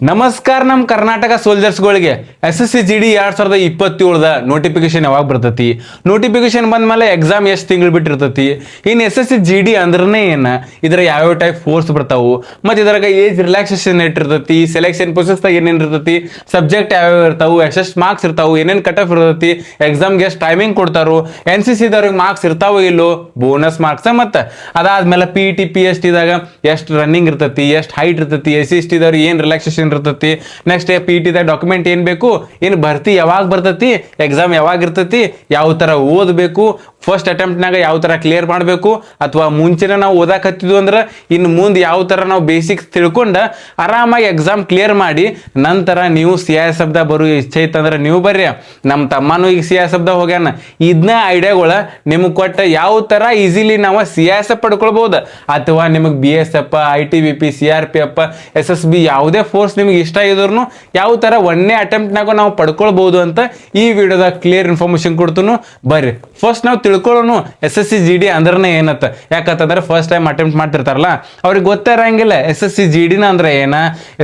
ನಮಸ್ಕಾರ ನಮ್ಮ Karnataka ಸೋಲ್ಜರ್ಸ್ಗಳಿಗೆ SSC GD 2027 notification ಯಾವಾಗ ಬರ್ತೈತಿ. ನೋಟಿಫಿಕೇಶನ್ ಬಂದ್ಮೇಲೆ ಎಕ್ಸಾಮ್ ಎಷ್ಟು ತಿಂಗಳು ಬಿಟ್ಟಿರ್ತೈತಿ. ಇನ್ನು SSC GD ಅಂದ್ರನೇ ಏನ, ಇದರ ಯಾವ್ಯಾವ ಟೈಪ್ ಫೋರ್ಸ್ ಬರ್ತಾವು, ಮತ್ತು ಇದ್ರಾಗ ಏಜ್ ರಿಲ್ಯಾಕ್ಸೇಷನ್ ಇಟ್ಟಿರ್ತೈತಿ, ಸೆಲೆಕ್ಷನ್ ಪ್ರೊಸೆಸ್ದಾಗ ಏನೇನು ಇರ್ತೈತಿ, ಸಬ್ಜೆಕ್ಟ್ ಯಾವ್ಯಾವ ಇರ್ತಾವು, ಎಷ್ಟೆಷ್ಟು ಮಾರ್ಕ್ಸ್ ಇರ್ತಾವು, ಏನೇನು ಕಟ್ ಆಫ್ ಇರ್ತೈತಿ, ಎಕ್ಸಾಮ್ಗೆ ಎಷ್ಟು ಟೈಮಿಂಗ್ ಕೊಡ್ತಾರೋ, NCC ದವ್ರಿಗೆ ಮಾರ್ಕ್ಸ್ ಇರ್ತಾವೋ ಇಲ್ಲೋ, ಬೋನಸ್ ಮಾರ್ಕ್ಸ್, ಮತ್ತು ಅದಾದ್ಮೇಲೆ PET PST ದಾಗ ಎಷ್ಟು ರನ್ನಿಂಗ್ ಇರ್ತೈತಿ, ಎಷ್ಟು ಹೈಟ್ ಇರ್ತೈತಿ, SC ST ದವ್ರಿಗೆ ಏನು ರಿಲ್ಯಾಕ್ಸೇಷನ್ ಇರ್ತೈತಿ, ನೆಕ್ಸ್ಟ್ PET ದಾಗ ಡಾಕ್ಯುಮೆಂಟ್ ಏನ್ ಬೇಕು, ಏನು ಭರ್ತಿ ಯಾವಾಗ ಬರ್ತೈತಿ, ಎಕ್ಸಾಮ್ ಯಾವಾಗ ಇರ್ತೈತಿ, ಯಾವ ತರ ಓದಬೇಕು, ಫಸ್ಟ್ ಅಟೆಂಪ್ಟ್ನಾಗ ಯಾವ ತರ ಕ್ಲಿಯರ್ ಮಾಡಬೇಕು, ಅಥವಾ ಮುಂಚೆನೇ ನಾವು ಓದಾಕ್ ಹತ್ತಿದ್ವು ಅಂದ್ರೆ ಇನ್ನು ಮುಂದೆ ಯಾವ ತರ ನಾವು ಬೇಸಿಕ್ಸ್ ತಿಳ್ಕೊಂಡ ಆರಾಮಾಗಿ ಎಕ್ಸಾಮ್ ಕ್ಲಿಯರ್ ಮಾಡಿ ನಂತರ ನೀವು CISF ದಾಗ ಬರೋ ಇಚ್ಛೆ ಇತ್ತಂದ್ರೆ ನೀವು ಬರ್ರಿ. ನಮ್ಮ ತಮ್ಮನೂ ಈಗ CISF ದಾಗ ಹೋಗ್ಯಾನ. ಇದನ್ನ ಐಡಿಯಾಗಳ ನಿಮಗೆ ಕೊಟ್ಟ ಯಾವ ತರ ಈಸಿಲಿ ನಾವು CISF ಪಡ್ಕೊಳ್ಬಹುದು, ಅಥವಾ ನಿಮಗೆ BSF, ITBP, CRPF, SSB ಯಾವುದೇ ಫೋರ್ಸ್ ನಿಮ್ಗೆ ಇಷ್ಟ ಇದ್ರು ಯಾವ ತರ ಒಂದೇ ಅಟೆಂಪ್ಟ್ನಾಗ ನಾವು ಪಡ್ಕೊಳ್ಬಹುದು ಅಂತ ಈ ವಿಡಿಯೋದಾಗ ಕ್ಲಿಯರ್ ಇನ್ಫಾರ್ಮೇಶನ್ ಕೊಡ್ತೀನಿ. ಬರ್ರಿ ಫಸ್ಟ್ ನಾವು ತಿಳ್ಕೊಳ್ಳೋಣ SSC GD ಅಂದ್ರನೇ ಏನತ್ತ. ಯಾಕಂತಂದ್ರೆ ಫಸ್ಟ್ ಟೈಮ್ ಅಟೆಂಪ್ಟ್ ಮಾಡ್ತಿರ್ತಾರಲ್ಲ ಅವ್ರಿಗೆ ಗೊತ್ತಿರಂಗಿಲ್ಲ SSC GD ಅಂದ್ರೆ ಏನ,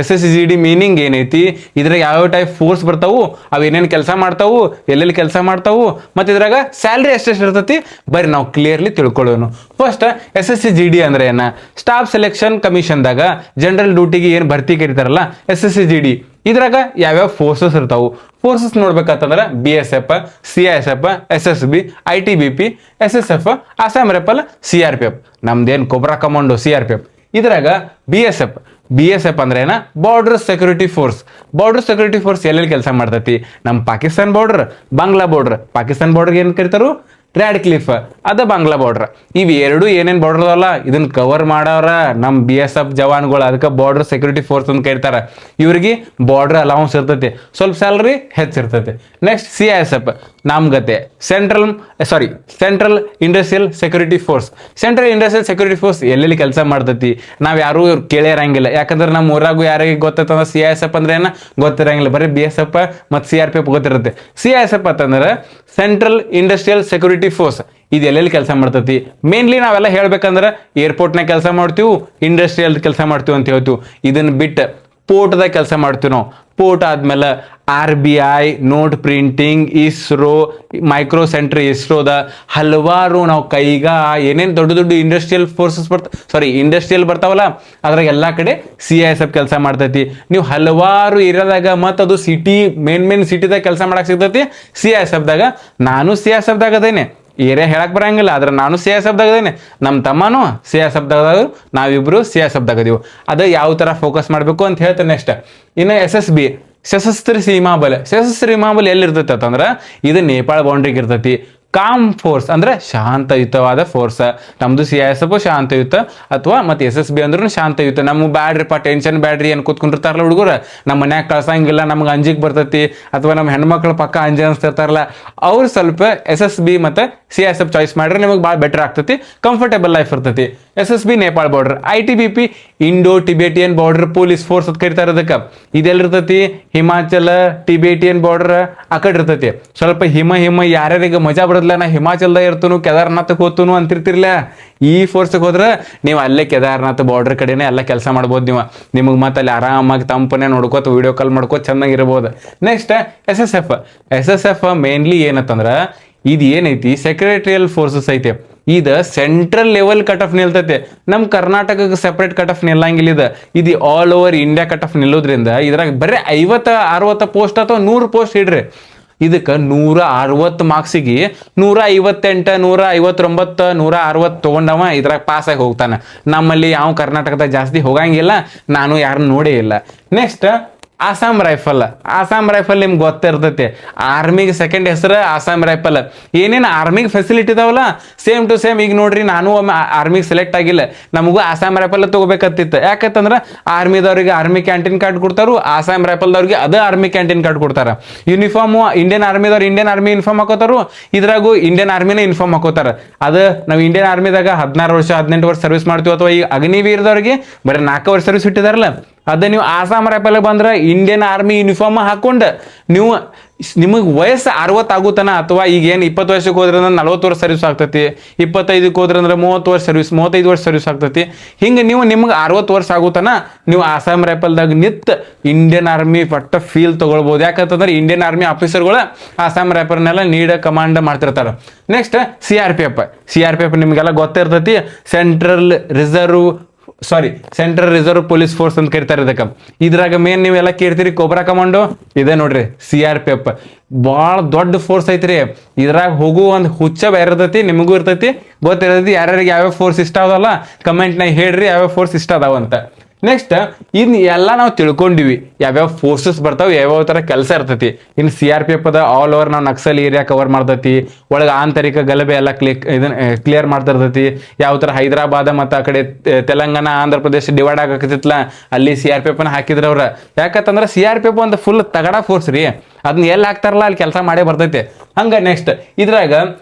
SSC GD ಮೀನಿಂಗ್ ಏನೈತಿ, ಇದ್ರಾಗ ಯಾವ ಟೈಪ್ ಫೋರ್ಸ್ ಬರ್ತಾವು, ಅವು ಏನೇನು ಕೆಲಸ ಮಾಡ್ತಾವು, ಎಲ್ಲೆಲ್ಲಿ ಕೆಲಸ ಮಾಡ್ತಾವು, ಮತ್ತೆ ಇದ್ರಾಗ ಸ್ಯಾಲ್ರಿ ಎಷ್ಟೆಷ್ಟು ಇರ್ತೈತಿ. ಬರ್ರಿ ನಾವು ಕ್ಲಿಯರ್ಲಿ ತಿಳ್ಕೊಳ್ಳೋಣ. ಫಸ್ಟ್ SSC GD ಅಂದ್ರೆ ಏನ, ಸ್ಟಾಫ್ ಸೆಲೆಕ್ಷನ್ ಕಮಿಷನ್ದಾಗ ಜನರಲ್ ಡ್ಯೂಟಿಗೆ ಏನು ಭರ್ತಿ ಕರೀತಾರಲ್ಲ SSC GD, ಇದ್ರಾಗ ಯಾವ್ಯಾವ ಫೋರ್ಸಸ್ ಇರ್ತಾವು. ಫೋರ್ಸಸ್ ನೋಡ್ಬೇಕಂತಂದ್ರೆ BSF, CISF, SSB, ITBP, SSF, Assam rifle, CRPF, ನಮ್ದೇನು ಕೊಬ್ರಾ ಕಮಾಂಡೋ CRPF. ಇದ್ರಾಗ BSF ಅಂದ್ರೆ ಏನ, border security force. Border security force ಎಲ್ಲೆಲ್ಲಿ ಕೆಲಸ ಮಾಡ್ತೈತಿ, ನಮ್ಮ ಪಾಕಿಸ್ತಾನ್ ಬಾರ್ಡರ್, ಬಾಂಗ್ಲಾ ಬಾರ್ಡರ್. ಪಾಕಿಸ್ತಾನ್ ಬಾರ್ಡರ್ಗೆ ಏನು ಕರೀತಾರು, ರ್ಯಾಡ್ ಕ್ಲಿಫ್, ಅದ ಬಾಂಗ್ಲಾ ಬಾರ್ಡರ್. ಇವು ಎರಡು ಏನೇನು ಬಾರ್ಡರ್ ಅಲ್ಲ ಇದನ್ನ ಕವರ್ ಮಾಡವ್ರ ನಮ್ಮ BSF ಜವಾನ್ಗಳು, ಅದಕ್ಕೆ ಬಾರ್ಡರ್ ಸೆಕ್ಯೂರಿಟಿ ಫೋರ್ಸ್ ಅಂತ ಕರೀತಾರ. ಇವ್ರಿಗೆ ಬಾರ್ಡರ್ ಅಲೌನ್ಸ್ ಇರ್ತೈತಿ, ಸ್ವಲ್ಪ ಸ್ಯಾಲ್ರಿ ಹೆಚ್ಚಿರ್ತೈತಿ. ನೆಕ್ಸ್ಟ್ CISF ನಮ್ಗತೆ central industrial security force. Central industrial security force ಎಲ್ಲೆಲ್ಲಿ ಕೆಲಸ ಮಾಡ್ತೈತಿ ನಾವು ಯಾರು ಕೇಳಿರಂಗಿಲ್ಲ. ಯಾಕಂದ್ರೆ ನಮ್ಮ ಊರಾಗೂ ಯಾರಿಗೆ ಗೊತ್ತೈತಂದ್ರೆ CISF ಅಂದ್ರೆ ಏನ ಗೊತ್ತಿರಂಗಿಲ್ಲ, ಬರೀ BSF ಮತ್ತು CRPF ಗೊತ್ತಿರುತ್ತೆ. CISF ಅಂತಂದ್ರೆ ಸೆಂಟ್ರಲ್ ಇಂಡಸ್ಟ್ರಿಯಲ್ ಸೆಕ್ಯೂರಿಟಿ ಫೋರ್ಸ್. ಇದು ಎಲ್ಲೆಲ್ಲಿ ಕೆಲಸ ಮಾಡ್ತೈತಿ, ಮೇನ್ಲಿ ನಾವೆಲ್ಲ ಹೇಳ್ಬೇಕಂದ್ರೆ ಏರ್ಪೋರ್ಟ್ನಾಗ ಕೆಲಸ ಮಾಡ್ತೀವಿ, ಇಂಡಸ್ಟ್ರಿಯಲ್ ಕೆಲಸ ಮಾಡ್ತೀವಿ ಅಂತ ಹೇಳ್ತೀವಿ. ಇದನ್ನ ಬಿಟ್ಟು ಪೋರ್ಟ್ದಾಗ ಕೆಲಸ ಮಾಡ್ತೀವಿ ನಾವು. ಪೋರ್ಟ್ ಆದ್ಮೇಲೆ RBI, note printing, ISRO, micro centre ಇಸ್ರೋದ ಹಲವಾರು ನಾವು ಕೈಗಾ ಏನೇನು ದೊಡ್ಡ ದೊಡ್ಡ ಇಂಡಸ್ಟ್ರಿಯಲ್ ಫೋರ್ಸಸ್ ಇಂಡಸ್ಟ್ರಿಯಲ್ ಬರ್ತಾವಲ್ಲ ಅದ್ರಾಗ ಎಲ್ಲ ಕಡೆ CISF ಕೆಲಸ ಮಾಡ್ತೈತಿ. ನೀವು ಹಲವಾರು ಏರಿಯಾದಾಗ ಮತ್ತು ಅದು ಸಿಟಿ ಮೇನ್ ಸಿಟಿದಾಗ ಕೆಲಸ ಮಾಡಕ್ಕೆ ಸಿಗ್ತೈತಿ CISF ದಾಗ. ನಾನು CISF ದಾಗ ಅದೇನೆ, ಏರಿಯಾ ಹೇಳಕ್ ಬರಂಗಿಲ್ಲ, ಆದ್ರೆ ನಾನು CISF ದಾಗ ಅದೇನೆ, ನಮ್ಮ ತಮ್ಮನೂ CISF ದಾಗ, ನಾವಿಬ್ರು CISF ದಾಗ ಅದೀವಿ. ಅದು ಯಾವ ತರ ಫೋಕಸ್ ಮಾಡಬೇಕು ಅಂತ ಹೇಳ್ತೇನೆ. ನೆಕ್ಸ್ಟ್ ಇನ್ನು SSB ಸಶಸ್ತ್ರ ಸೀಮಾ ಬಲ ಎಲ್ಲಿರ್ತೈತಿ ಅಂತಂದ್ರೆ ಇದು ನೇಪಾಳ ಬೌಂಡ್ರಿಗೆ ಇರ್ತೈತಿ. ಕಾಮ್ ಫೋರ್ಸ್ ಅಂದ್ರೆ ಶಾಂತಯುತವಾದ ಫೋರ್ಸ್. ನಮ್ದು CISF ಶಾಂತಯುತ, ಅಥವಾ ಮತ್ತೆ SSB ಅಂದ್ರೂ ಶಾಂತಯುತ. ನಮ್ಗೆ ಬ್ಯಾಡ್ರಿಪ್ಪ ಟೆನ್ಷನ್ ಬ್ಯಾಡ್ರಿ ಏನು ಕೂತ್ಕೊಂಡಿರ್ತಾರಲ್ಲ ಹುಡುಗರು, ನಮ್ಮ ಮನ್ಯಾಗ ಕಳ್ಸಂಗಿಲ್ಲ, ನಮ್ಗೆ ಅಂಜಿಕ್ ಬರ್ತೈತಿ, ಅಥವಾ ನಮ್ಮ ಹೆಣ್ಮಕ್ಳು ಪಕ್ಕ ಅಂಜಿ ಅನ್ಸ್ತಿರ್ತಾರಲ್ಲ, ಅವ್ರು ಸ್ವಲ್ಪ SSB ಮತ್ತು CISF ಚಾಯ್ಸ್ ಮಾಡ್ರೆ ನಿಮಗೆ ಭಾಳ ಬೆಟರ್ ಆಗ್ತೈತಿ, ಕಂಫರ್ಟೇಬಲ್ ಲೈಫ್ ಇರ್ತೈತಿ. SSB Nepal border, ITBP Indo Tibetan border police force ಅಂತ ಕರೀತಾರೆ ಅದಕ್ಕೆ. ಇದೆಲ್ಲಿರ್ತೈತಿ, ಹಿಮಾಚಲ ಟಿಬೇಟಿಯನ್ ಬಾರ್ಡರ್ ಆ ಕಡೆ ಇರ್ತೈತಿ. ಸ್ವಲ್ಪ ಹಿಮ ಯಾರ್ಯಾರಿಗೆ ಮಜಾ ಬರೋದಿಲ್ಲ, ನಾ ಹಿಮಾಚಲದಾಗ ಇರ್ತನು, ಕೇದಾರ್ನಾಥಕ್ಕೆ ಹೋಗ್ತನು ಅಂತಿರ್ತಿರ್ಲ, ಈ ಫೋರ್ಸ್ಗೆ ಹೋದ್ರೆ ನೀವು ಅಲ್ಲೇ ಕೇದಾರ್ನಾಥ್ ಬಾರ್ಡರ್ ಕಡೆನೇ ಎಲ್ಲ ಕೆಲಸ ಮಾಡ್ಬೋದು. ನಿಮಗೆ ಮತ್ತೆ ಅಲ್ಲಿ ಆರಾಮಾಗಿ ತಂಪನೆ ನೋಡ್ಕೋತ ವಿಡಿಯೋ ಕಾಲ್ ಮಾಡ್ಕೋತ ಚೆನ್ನಾಗಿರ್ಬೋದು. ನೆಕ್ಸ್ಟ್ SSF ಮೇನ್ಲಿ ಏನಂತಂದ್ರೆ ಇದು ಏನೈತಿ, ಸೆಕ್ರೆಟರಿಯಲ್ ಫೋರ್ಸಸ್ ಐತೆ. ಇದು ಸೆಂಟ್ರಲ್ ಲೆವೆಲ್ ಕಟ್ ಆಫ್ ನಿಲ್ತೈತೆ. ನಮ್ಮ ಕರ್ನಾಟಕಕ್ಕೆ ಸೆಪರೇಟ್ ಕಟ್ ಆಫ್ ನಿಲ್ಲಂಗಿಲ್ಲ. ಇದು all over India cut off ನಿಲ್ಲೋದ್ರಿಂದ ಇದ್ರಾಗ ಬರೀ 50-60 ಪೋಸ್ಟ್ ಅಥವಾ 100 ಪೋಸ್ಟ್ ಇಡ್ರಿ. ಇದಕ್ಕೆ 160 ಮಾರ್ಕ್ಸಿಗೆ 158, 159, 160 ತೊಗೊಂಡವ ಇದ್ರಾಗ ಪಾಸ್ ಆಗಿ ಹೋಗ್ತಾನೆ. ನಮ್ಮಲ್ಲಿ ಯಾವ ಕರ್ನಾಟಕದಾಗ ಜಾಸ್ತಿ ಹೋಗಂಗಿಲ್ಲ, ನಾನು ಯಾರನ್ನ ನೋಡೇ ಇಲ್ಲ. ನೆಕ್ಸ್ಟ್ ಅಸ್ಸಾಂ ರೈಫಲ್ ನಿಮ್ಗೆ ಗೊತ್ತಿರ್ತೈತಿ. ಆರ್ಮಿಗೆ ಸೆಕೆಂಡ್ ಹೆಸರು ಅಸ್ಸಾಂ ರೈಫಲ್. ಏನೇನು ಆರ್ಮಿಗೆ ಫೆಸಿಲಿಟಿ ಇದಾವಲ್ಲ ಸೇಮ್ ಟು ಸೇಮ್. ಈಗ ನೋಡ್ರಿ, ನಾನು ಒಮ್ಮೆ ಆರ್ಮಿಗೆ ಸೆಲೆಕ್ಟ್ ಆಗಿಲ್ಲ, ನಮಗೂ ಅಸ್ಸಾಂ ರೈಫಲ್ ತಗೋಬೇಕತ್ತಿತ್ತು. ಯಾಕಂತಂದ್ರೆ ಆರ್ಮಿದವ್ರಿಗೆ ಆರ್ಮಿ ಕ್ಯಾಂಟೀನ್ ಕಾರ್ಡ್ ಕೊಡ್ತಾರು, ಅಸ್ಸಾಂ ರೈಫಲ್ದವ್ರಿಗೆ ಅದೇ ಆರ್ಮಿ ಕ್ಯಾಂಟೀನ್ ಕಾರ್ಡ್ ಕೊಡ್ತಾರೆ. ಯೂನಿಫಾರ್ಮು ಇಂಡಿಯನ್ ಆರ್ಮಿದವ್ರು ಇಂಡಿಯನ್ ಆರ್ಮಿ ಯೂನಿಫಾರ್ಮ್ ಹಾಕೋತಾರು, ಇದ್ರಾಗೂ ಇಂಡಿಯನ್ ಆರ್ಮಿನೇ ಯೂನಿಫಾರ್ಮ್ ಹಾಕೋತಾರೆ. ಅದು ನಾವು ಇಂಡಿಯನ್ ಆರ್ಮಿದಾಗ 16 ವರ್ಷ 18 ವರ್ಷ ಸರ್ವಿಸ್ ಮಾಡ್ತೀವಿ, ಅಥವಾ ಈ ಅಗ್ನಿವೀರದವ್ರಿಗೆ ಬರೀ 4 ವರ್ಷ ಸರ್ವಿಸ್ ಇಟ್ಟಿದಾರಲ್ಲ, ಅದೇ ನೀವು ಅಸ್ಸಾಂ ರೈಫಲ್ಗೆ ಬಂದ್ರೆ ಇಂಡಿಯನ್ ಆರ್ಮಿ ಯೂನಿಫಾರ್ಮ್ ಹಾಕೊಂಡು ನೀವು ನಿಮಗೆ ವಯಸ್ಸು 60 ಆಗುತ್ತಾನ, ಅಥವಾ ಈಗ ಏನು 20 ವರ್ಷಕ್ಕೆ ಹೋದ್ರೆ 40 ವರ್ಷ ಸರ್ವಿಸ್ ಆಗ್ತೈತಿ, 25ಕ್ಕೆ ಹೋದ್ರೆ 30 ವರ್ಷ ಸರ್ವಿಸ್, 35 ವರ್ಷ ಸರ್ವಿಸ್ ಆಗ್ತೈತಿ. ಹಿಂಗೆ ನಿಮ್ಗೆ 60 ವರ್ಷ ಆಗುತ್ತಾನ ನೀವು ಆಸಾಮ್ ರೈಫಲ್ದಾಗ ನಿತ್ ಇಂಡಿಯನ್ ಆರ್ಮಿ ಪಟ್ಟ ಫೀಲ್ ತಗೊಳ್ಬೋದು. ಯಾಕಂತಂದ್ರೆ ಇಂಡಿಯನ್ ಆರ್ಮಿ ಆಫೀಸರ್ಗಳು ಆಸಾಮ್ ರೈಫಲ್ನೆಲ್ಲ ನೀಡ ಕಮಾಂಡ್ ಮಾಡ್ತಿರ್ತಾರೆ. ನೆಕ್ಸ್ಟ್ CRPF ನಿಮಗೆಲ್ಲ ಗೊತ್ತಿರ್ತೈತಿ, ಸೆಂಟ್ರಲ್ ರಿಸರ್ವ್ ಪೊಲೀಸ್ ಫೋರ್ಸ್ ಅಂತ ಕರಿತಾರೆ ಇದಕ್ಕೆ. ಇದ್ರಾಗ ಮೇನ್ ನೀವೆಲ್ಲ ಕೇಳ್ತೀರಿ ಕೋಬ್ರಾ ಕಮಾಂಡೋ, ಇದೆ ನೋಡ್ರಿ CRPF. ಭಾಳ ದೊಡ್ಡ ಫೋರ್ಸ್ ಐತ್ರಿ. ಇದ್ರಾಗ ಹೋಗು ಒಂದು ಹುಚ್ಚ ಬೇರೆ ಇರ್ತೈತಿ, ನಿಮಗೂ ಇರ್ತೈತಿ, ಗೊತ್ತಿರ್ತೈತಿ. ಯಾರ್ಯಾರಿಗೆ ಯಾವ್ಯಾವ ಫೋರ್ಸ್ ಇಷ್ಟ ಅದಾವಲ್ಲ ಕಮೆಂಟ್ನಾಗ ಹೇಳ್ರಿ ಯಾವ್ಯಾವ ಫೋರ್ಸ್ ಇಷ್ಟ ಅದಾವಂತ. ನೆಕ್ಸ್ಟ್ ಇನ್ನು ಎಲ್ಲ ನಾವು ತಿಳ್ಕೊಂಡಿವಿ ಯಾವ್ಯಾವ ಫೋರ್ಸಸ್ ಬರ್ತಾವೆ, ಯಾವ್ಯಾವ ಥರ ಕೆಲಸ ಇರ್ತೈತಿ. ಇನ್ನು CRPF ಅದ ಆಲ್ ಓವರ್ ನಾವು ನಕ್ಸಲ್ ಏರಿಯಾ ಕವರ್ ಮಾಡ್ತೈತಿ, ಒಳಗೆ ಆಂತರಿಕ ಗಲಭೆ ಎಲ್ಲ ಕ್ಲಿಯರ್ ಮಾಡ್ತಿರ್ತೈತಿ. ಯಾವ ಥರ ಹೈದರಾಬಾದ ಮತ್ತು ಆ ಕಡೆ ತೆಲಂಗಾಣ ಆಂಧ್ರ ಪ್ರದೇಶ ಡಿವೈಡ್ ಆಗಕತ್ತಿತ್ತಲ್ಲ, ಅಲ್ಲಿ CRPF ಹಾಕಿದ್ರ ಅವ್ರ. ಯಾಕಂತಂದ್ರೆ CRPF ಒಂದು ಫುಲ್ ತಗಡ ಫೋರ್ಸ್ ರೀ, ಅದನ್ನ ಎಲ್ಲಿ ಹಾಕ್ತಾರಲ್ಲ ಅಲ್ಲಿ ಕೆಲಸ ಮಾಡೇ ಬರ್ತೈತಿ. ಹಂಗ ನೆಕ್ಸ್ಟ್ ಇದ್ರಾಗ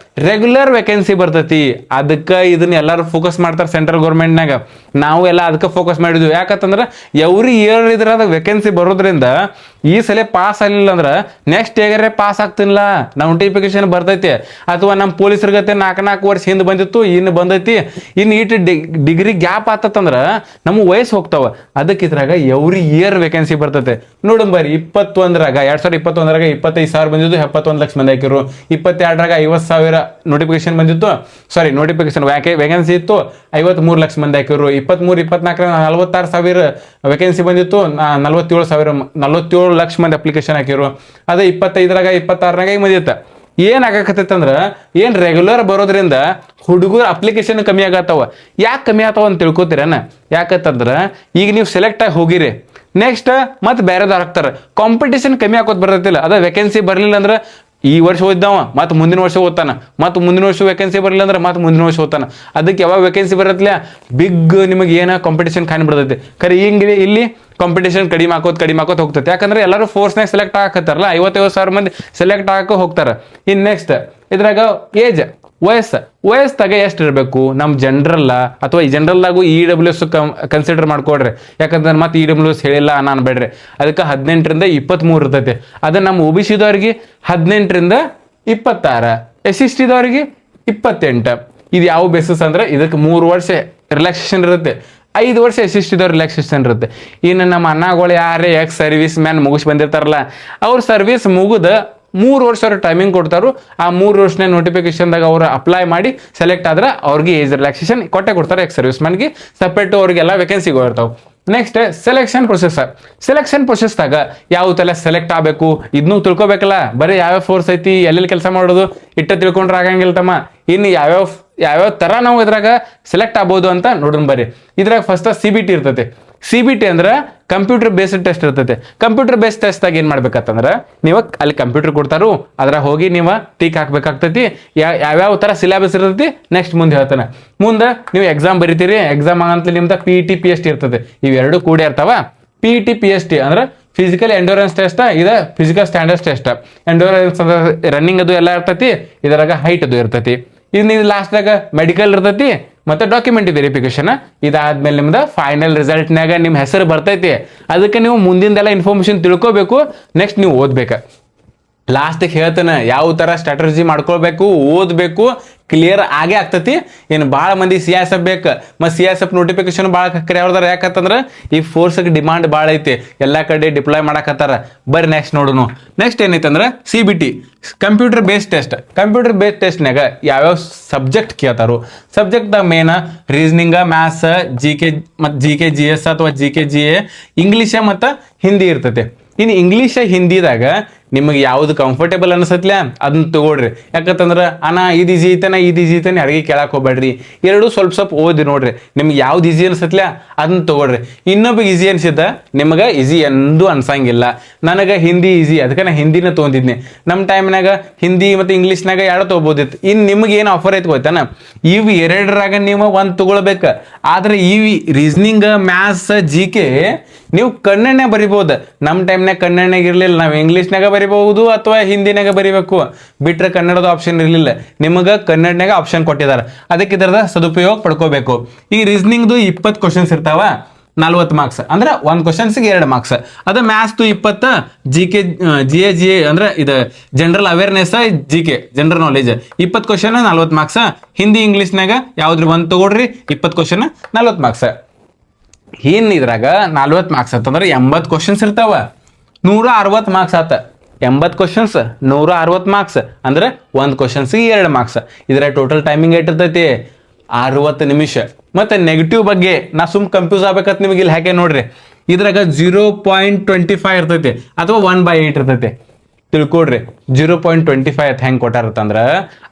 ರೆಗ್ಯುಲರ್ ವೇಕೆನ್ಸಿ ಬರ್ತೈತಿ. ಅದಕ್ಕೆ ಇದನ್ನ ಎಲ್ಲರೂ ಫೋಕಸ್ ಮಾಡ್ತಾರೆ ಸೆಂಟ್ರಲ್ ಗೌರ್ಮೆಂಟ್ನಾಗ. ನಾವು ಎಲ್ಲ ಅದಕ್ಕೆ ಫೋಕಸ್ ಮಾಡಿದ್ವಿ. ಯಾಕಂತಂದ್ರೆ ಎವ್ರಿ ಇಯರ್ ಇದ್ರಾಗ ವೇಕೆನ್ಸಿ ಬರೋದ್ರಿಂದ ಈ ಸಲ ಪಾಸ್ ಆಗಲಿಲ್ಲ ಅಂದ್ರೆ ನೆಕ್ಸ್ಟ್ ಹೇಗಾರೆ ಪಾಸ್ ಆಗ್ತಿಲ್ಲ, ನೋಟಿಫಿಕೇಶನ್ ಬರ್ತೈತಿ. ಅಥವಾ ನಮ್ಮ ಪೊಲೀಸರಿಗತ್ತೆ 4 ವರ್ಷ ಹಿಂದೆ ಬಂದಿತ್ತು, ಇನ್ನು ಬಂದೈತಿ, ಇನ್ನು ಇಟ್ಟು ಡಿಗ್ರಿ ಗ್ಯಾಪ್ ಆತಂದ್ರೆ ನಮ್ಮ ವಯಸ್ಸು ಹೋಗ್ತಾವ. ಅದಕ್ಕೆ ಇದ್ರಾಗ ಎವ್ರಿ ಇಯರ್ ವೇಕೆನ್ಸಿ ಬರ್ತೈತೆ. ನೋಡಮ್ ಬರ್ರಿ, 2021ರಾಗ 25,000 ಬಂದಿದ್ದು, 71 ಲಕ್ಷ ಮಂದಿ ಹಾಕಿರು. 22ರಾಗ 50,000 ನೋಟಿಫಿಕೇಶನ್ ಬಂದಿತ್ತು, ನೋಟಿಫಿಕೇಶನ್ ವೇಕೆನ್ಸಿ ಇತ್ತು, 53 ಲಕ್ಷ ಮಂದಿ ಹಾಕಿರು. 23-24 46,000 ವೇಕೆನ್ಸಿ ಬಂದಿತ್ತು, 47 ಲಕ್ಷ ಮಂದಿ ಅಪ್ಲಿಕೇಶನ್ ಹಾಕಿರು. ಅದೇ 25ರಾಗ 26ರಾಗ ಈಗ ಬಂದಿತ್ತ. ಏನ್ ಆಗಾಕತ್ತೈತಂದ್ರ ಏನ್ ರೆಗ್ಯುಲರ್ ಬರೋದ್ರಿಂದ ಹುಡುಗರು ಅಪ್ಲಿಕೇಶನ್ ಕಮ್ಮಿ ಆಗತ್ತಾವ. ಯಾಕೆ ಕಮ್ಮಿ ಆಗ್ತಾವ ಅಂತ ತಿಳ್ಕೊತೀರನ? ಯಾಕಂತಂದ್ರ ಈಗ ನೀವು ಸೆಲೆಕ್ಟ್ ಆಗಿ ಹೋಗಿರಿ, ನೆಕ್ಸ್ಟ್ ಮತ್ತೆ ಬೇರೆದವ್ರು ಹಾಕ್ತಾರೆ, ಕಾಂಪಿಟೇಷನ್ ಕಮ್ಮಿ ಹಾಕೋದ್ ಬರ್ತೈತಿಲ್ಲ. ಅದ ವೇಕೆನ್ಸಿ ಬರ್ಲಿಲ್ಲ ಅಂದ್ರೆ ಈ ವರ್ಷ ಓದಿದವ ಮತ್ತೆ ಮುಂದಿನ ವರ್ಷ ಓದ್ತಾನ, ಮತ್ತು ಮುಂದಿನ ವರ್ಷ ವೇಕೆನ್ಸಿ ಬರಲಿಲ್ಲ ಅಂದ್ರೆ ಮತ್ತೆ ಮುಂದಿನ ವರ್ಷ ಓದ್ತಾನ. ಅದಕ್ಕೆ ಯಾವಾಗ ವೇಕೆನ್ಸಿ ಬರತ್ಲ ಬಿಗ್ ನಿಮಗೆ ಏನ ಕಾಂಪಿಟೇಷನ್ ಕಾಣ್ ಬಿಡ್ತೈತಿ. ಖರೆ ಹಿಂಗೆ ಇಲ್ಲಿ ಕಾಂಪಿಟೇಷನ್ ಕಡಿಮೆ ಹಾಕೋತ್ ಹೋಗ್ತೈತೆ. ಯಾಕಂದ್ರೆ ಎಲ್ಲರೂ ಫೋರ್ಸ್ನಾಗ ಸೆಲೆಕ್ಟ್ ಆಗತ್ತಾರಲ್ಲ, 55,000 ಮಂದಿ ಸೆಲೆಕ್ಟ್ ಆಗಕ್ಕೆ ಹೋಗ್ತಾರ. ಇನ್ ನೆಕ್ಸ್ಟ್ ಇದ್ರಾಗ ವಯಸ್ಸಾಗ ಎಷ್ಟು ಇರಬೇಕು? ನಮ್ಮ ಜನರಲ್ ಅಥವಾ ಈ ಜನರಲ್ದಾಗೂ EWS ಕನ್ಸಿಡರ್ ಮಾಡ್ಕೊಡ್ರಿ. ಯಾಕಂದ್ರೆ ಮತ್ತೆ EWS ಹೇಳಿಲ್ಲ ನಾನು ಬೇಡ್ರಿ. ಅದಕ್ಕೆ 18ರಿಂದ 23 ಇರ್ತೈತಿ. ಅದು ನಮ್ಮ OBCದವ್ರಿಗೆ 18ರಿಂದ 26, SC/ST ದವ್ರಿಗೆ 28. ಇದು ಯಾವ ಬೇಸಿಸ್ ಅಂದ್ರೆ ಇದಕ್ಕೆ 3 ವರ್ಷ ರಿಲ್ಯಾಕ್ಸೇಷನ್ ಇರುತ್ತೆ, 5 ವರ್ಷ SC/ST ರಿಲ್ಯಾಕ್ಸೇಷನ್ ಇರುತ್ತೆ. ಇನ್ನು ನಮ್ಮ ಅಣ್ಣಗಳು ಯಾರೇ ಸರ್ವಿಸ್ ಮ್ಯಾನ್ ಮುಗಿಸಿ ಬಂದಿರ್ತಾರಲ್ಲ, ಅವ್ರ ಸರ್ವಿಸ್ ಮುಗಿದ 3 ವರ್ಷ ಅವ್ರ ಟೈಮಿಂಗ್ ಕೊಡ್ತಾರು. ಆ 3 ವರ್ಷನ ನೋಟಿಫಿಕೇಶನ್ದಾಗ ಅವ್ರು ಅಪ್ಲೈ ಮಾಡಿ ಸೆಲೆಕ್ಟ್ ಆದ್ರೆ ಅವ್ರಿಗೆ ಏಜ್ ರಿಲ್ಯಾಕ್ಸೇಷನ್ ಕೊಡ್ತಾರೆ. ಸರ್ವಿಸ್ ಮ್ಯಾನ್ಗೆ ಸಪ್ರೇಟ್ ಅವ್ರಿಗೆಲ್ಲ ವೇಕೆನ್ಸಿಗಳು ಇರ್ತಾವೆ. ನೆಕ್ಸ್ಟ್ ಸೆಲೆಕ್ಷನ್ ಪ್ರೊಸೆಸ್ದಾಗ ಯಾವ ತಲೆ ಸೆಲೆಕ್ಟ್ ಆಗಬೇಕು ಇದನ್ನು ತಿಳ್ಕೊಬೇಕಲ್ಲ. ಬರೀ ಯಾವ್ಯಾವ ಫೋರ್ಸ್ ಐತಿ, ಎಲ್ಲೆಲ್ಲಿ ಕೆಲಸ ಮಾಡೋದು ಇಟ್ಟ ತಿಳ್ಕೊಂಡ್ರೆ ಆಗಂಗಿಲ್ಲ ತಮ್ಮ. ಇನ್ನು ಯಾವ್ಯಾವ ತರ ನಾವು ಇದ್ರಾಗ ಸೆಲೆಕ್ಟ್ ಆಗ್ಬೋದು ಅಂತ ನೋಡೋಣ ಬರ್ರಿ. ಇದ್ರಾಗ ಫಸ್ಟ್ CBT ಇರ್ತೈತೆ. CBT ಅಂದ್ರೆ ಕಂಪ್ಯೂಟರ್ ಬೇಸ್ಡ್ ಟೆಸ್ಟ್ ಇರ್ತೈತೆ. ಕಂಪ್ಯೂಟರ್ ಬೇಸ್ಡ್ ಟೆಸ್ಟ್ದಾಗ ಏನು ಮಾಡ್ಬೇಕಂತಂದ್ರೆ ನೀವು ಅಲ್ಲಿ ಕಂಪ್ಯೂಟರ್ ಕೊಡ್ತಾರು, ಅದ್ರಾಗ ಹೋಗಿ ನೀವು ಟಿಕ್ ಹಾಕ್ಬೇಕಾಗ್ತೈತಿ. ಯಾವ್ಯಾವ ಥರ ಸಿಲೆಬಸ್ ಇರ್ತೈತಿ ನೆಕ್ಸ್ಟ್ ಮುಂದೆ ಹೇಳ್ತಾನೆ. ಮುಂದೆ ನೀವು ಎಕ್ಸಾಮ್ ಬರಿತೀರಿ. ಎಕ್ಸಾಮ್ ಆಗಂತಲೇ ನಿಮ್ದು PET PST ಇರ್ತದೆ. ಇವೆರಡು ಕೂಡಿ ಇರ್ತಾವ. PET PST ಅಂದ್ರೆ ಫಿಸಿಕಲ್ ಎಂಡೋರೆನ್ಸ್ ಟೆಸ್ಟ್, ಇದು physical standards test. Endurance running ಅದು ಎಲ್ಲ ಇರ್ತೈತಿ, ಇದರಾಗ ಹೈಟ್ ಅದು ಇರ್ತೈತಿ. ಇನ್ನು ಲಾಸ್ಟ್ದಾಗ ಮೆಡಿಕಲ್ ಇರ್ತೈತಿ ಮತ್ತೆ ಡಾಕ್ಯುಮೆಂಟ್ ವೆರಿಫಿಕೇಶನ್. ಇದಾದ್ಮೇಲೆ ನಿಮ್ದು ಫೈನಲ್ ರಿಸಲ್ಟ್ನಾಗ ನಿಮ್ಮ ಹೆಸರು ಬರ್ತೈತಿ. ಅದಕ್ಕೆ ನೀವು ಮುಂದಿಂದೆಲ್ಲ ಇನ್ಫಾರ್ಮೇಶನ್ ತಿಳ್ಕೊಬೇಕು. ನೆಕ್ಸ್ಟ್ ನೀವು ಓದ್ಬೇಕು. ಲಾಸ್ಟಿಗೆ ಹೇಳ್ತಾನೆ ಯಾವ ಥರ ಸ್ಟ್ರಾಟಜಿ ಮಾಡ್ಕೊಳ್ಬೇಕು, ಓದಬೇಕು, ಕ್ಲಿಯರ್ ಆಗೇ ಆಗ್ತೈತಿ. ಏನು ಭಾಳ ಮಂದಿ CSF ಬೇಕು, ಮತ್ತು CSF ನೋಟಿಫಿಕೇಶನ್ ಭಾಳ ಕರೆಯವ್ರದಾರ. ಯಾಕಂತಂದ್ರೆ ಈ ಫೋರ್ಸ್ಗೆ ಡಿಮಾಂಡ್ ಭಾಳ ಐತಿ, ಎಲ್ಲ ಕಡೆ ಡಿಪ್ಲಾಯ್ ಮಾಡಕತ್ತಾರ. ಬರ್ರಿ ನೆಕ್ಸ್ಟ್ ನೋಡೋಣ. ನೆಕ್ಸ್ಟ್ ಏನೈತಂದ್ರೆ CBT ಕಂಪ್ಯೂಟರ್ ಬೇಸ್ಡ್ ಟೆಸ್ಟ್ನಾಗ ಯಾವ್ಯಾವ ಸಬ್ಜೆಕ್ಟ್ ಕೇಳ್ತಾರೋ. ಸಬ್ಜೆಕ್ಟ್ದಾಗ ಮೇನ್ ರೀಸನಿಂಗ, ಮ್ಯಾಥ್ಸ್, GK ಮತ್ತು GS ಅಥವಾ GA, ಇಂಗ್ಲೀಷ ಮತ್ತು ಹಿಂದಿ ಇರ್ತೈತೆ. ಇನ್ನು ಇಂಗ್ಲೀಷ ಹಿಂದಿದಾಗ ನಿಮಗೆ ಯಾವ್ದು ಕಂಫರ್ಟೇಬಲ್ ಅನ್ಸತ್ಲ ಅದನ್ನ ತಗೊಳ್ರಿ. ಯಾಕಂತಂದ್ರೆ ಇದು ಈಜಿ ಐತಾನೆ ಅಡುಗೆ ಕೇಳಕ್ಕೆ ಹೋಗ್ಬೇಡ್ರಿ. ಎರಡು ಸ್ವಲ್ಪ ಓದಿ ನೋಡ್ರಿ. ನಿಮ್ಗೆ ಯಾವ್ದು ಈಜಿ ಅನ್ಸತ್ಲ ಅದನ್ನ ತಗೊಳ್ರಿ. ಇನ್ನೊಬ್ಬಗೆ ಈಜಿ ಅನ್ಸಿದ್ದ ನಿಮಗೆ ಈಜಿ ಎಂದೂ ಅನ್ಸಂಗಿಲ್ಲ. ನನಗೆ ಹಿಂದಿ ಈಜಿ, ಅದಕ್ಕೆ ನಾನು ಹಿಂದಿನ ತೊಗೊಂಡಿದ್ನಿ. ನಮ್ಮ ಟೈಮ್ನಾಗ ಹಿಂದಿ ಮತ್ತು ಇಂಗ್ಲೀಷ್ನಾಗ ಎರಡು ತೊಗೋಬೋದಿತ್ತು. ಇನ್ನು ನಿಮ್ಗೆ ಏನು ಆಫರ್ ಐತೆ ಗೊತ್ತಾನ, ಇವು ಎರಡರಾಗ ನೀವು ಒಂದು ತಗೊಳ್ಬೇಕು. ಆದ್ರೆ ಇವು ರೀಸನಿಂಗ್, ಮ್ಯಾಥ್ಸ್, GK ನೀವು ಕನ್ನಡನೇ ಬರಿಬೋದು. ನಮ್ಮ ಟೈಮ್ನಾಗ ಕನ್ನಡನಾಗ ಇರಲಿಲ್ಲ. ನಾವು ಇಂಗ್ಲೀಷ್ನಾಗ ಬರಿಬಹುದು ಅಥವಾ ಹಿಂದಿನಾಗ ಬರಿಬೇಕು. ಬಿಟ್ರೆ ಕನ್ನಡದ ಆಪ್ಷನ್ ಇರಲಿಲ್ಲ. ನಿಮಗೆ ಕನ್ನಡನಾಗ ಆಪ್ಷನ್ ಕೊಟ್ಟಿದ್ದಾರೆ. ಅದಕ್ಕೆ ಇದರದ ಸದುಪಯೋಗ ಪಡ್ಕೋಬೇಕು. ಈ ರೀಸನಿಂಗ್ದು 20 ಕ್ವಶನ್ಸ್ ಇರ್ತಾವ. 40 ಮಾರ್ಕ್ಸ್ ಅಂದ್ರೆ ಒಂದು ಕ್ವಶನ್ಸ್ಗೆ 2 ಮಾರ್ಕ್ಸ್. ಅದು ಮ್ಯಾಥ್ಸ್ 20, ಜಿ ಎ ಅಂದ್ರೆ ಇದು general awareness, GK general knowledge 20 question 40 marks. Hindi ಇಂಗ್ಲೀಷ್ನಾಗ ಯಾವ್ದ್ರ ಒಂದು ತಗೊಳ್ರಿ 20 ಕ್ವಶನ್ 40 ಮಾರ್ಕ್ಸ್. ಇದ್ರಾಗ 40 ಮಾರ್ಕ್ಸ್ ಅಂತಂದ್ರೆ 80 ಕ್ವಶನ್ಸ್ ಇರ್ತಾವ, 160 ಮಾರ್ಕ್ಸ್ ಆತ. 80 ಕ್ವಶನ್ಸ್ 160 ಮಾರ್ಕ್ಸ್ ಅಂದ್ರೆ ಒಂದು ಕ್ವಶನ್ಸ್ಗೆ 2 ಮಾರ್ಕ್ಸ್. ಇದರ ಟೋಟಲ್ ಟೈಮಿಂಗ್ ಇರ್ತೈತಿ 60 ನಿಮಿಷ. ಮತ್ತೆ ನೆಗೆಟಿವ್ ಬಗ್ಗೆ ನಾ ಕನ್ಫ್ಯೂಸ್ ಆಗ್ಬೇಕಂತ ನಿಮಗೆ ಇಲ್ಲಿ ಹಾಕಿ ನೋಡ್ರಿ. ಇದ್ರಾಗ 0.25 ಇರ್ತೈತಿ ಅಥವಾ 1/8 ಇರ್ತೈತಿ. ತಿಳ್ಕೊಡ್ರಿ 0.25 ಅಂತ ಹೆಂಗೆ ಕೊಟ್ಟಾರತ್ತಂದ್ರ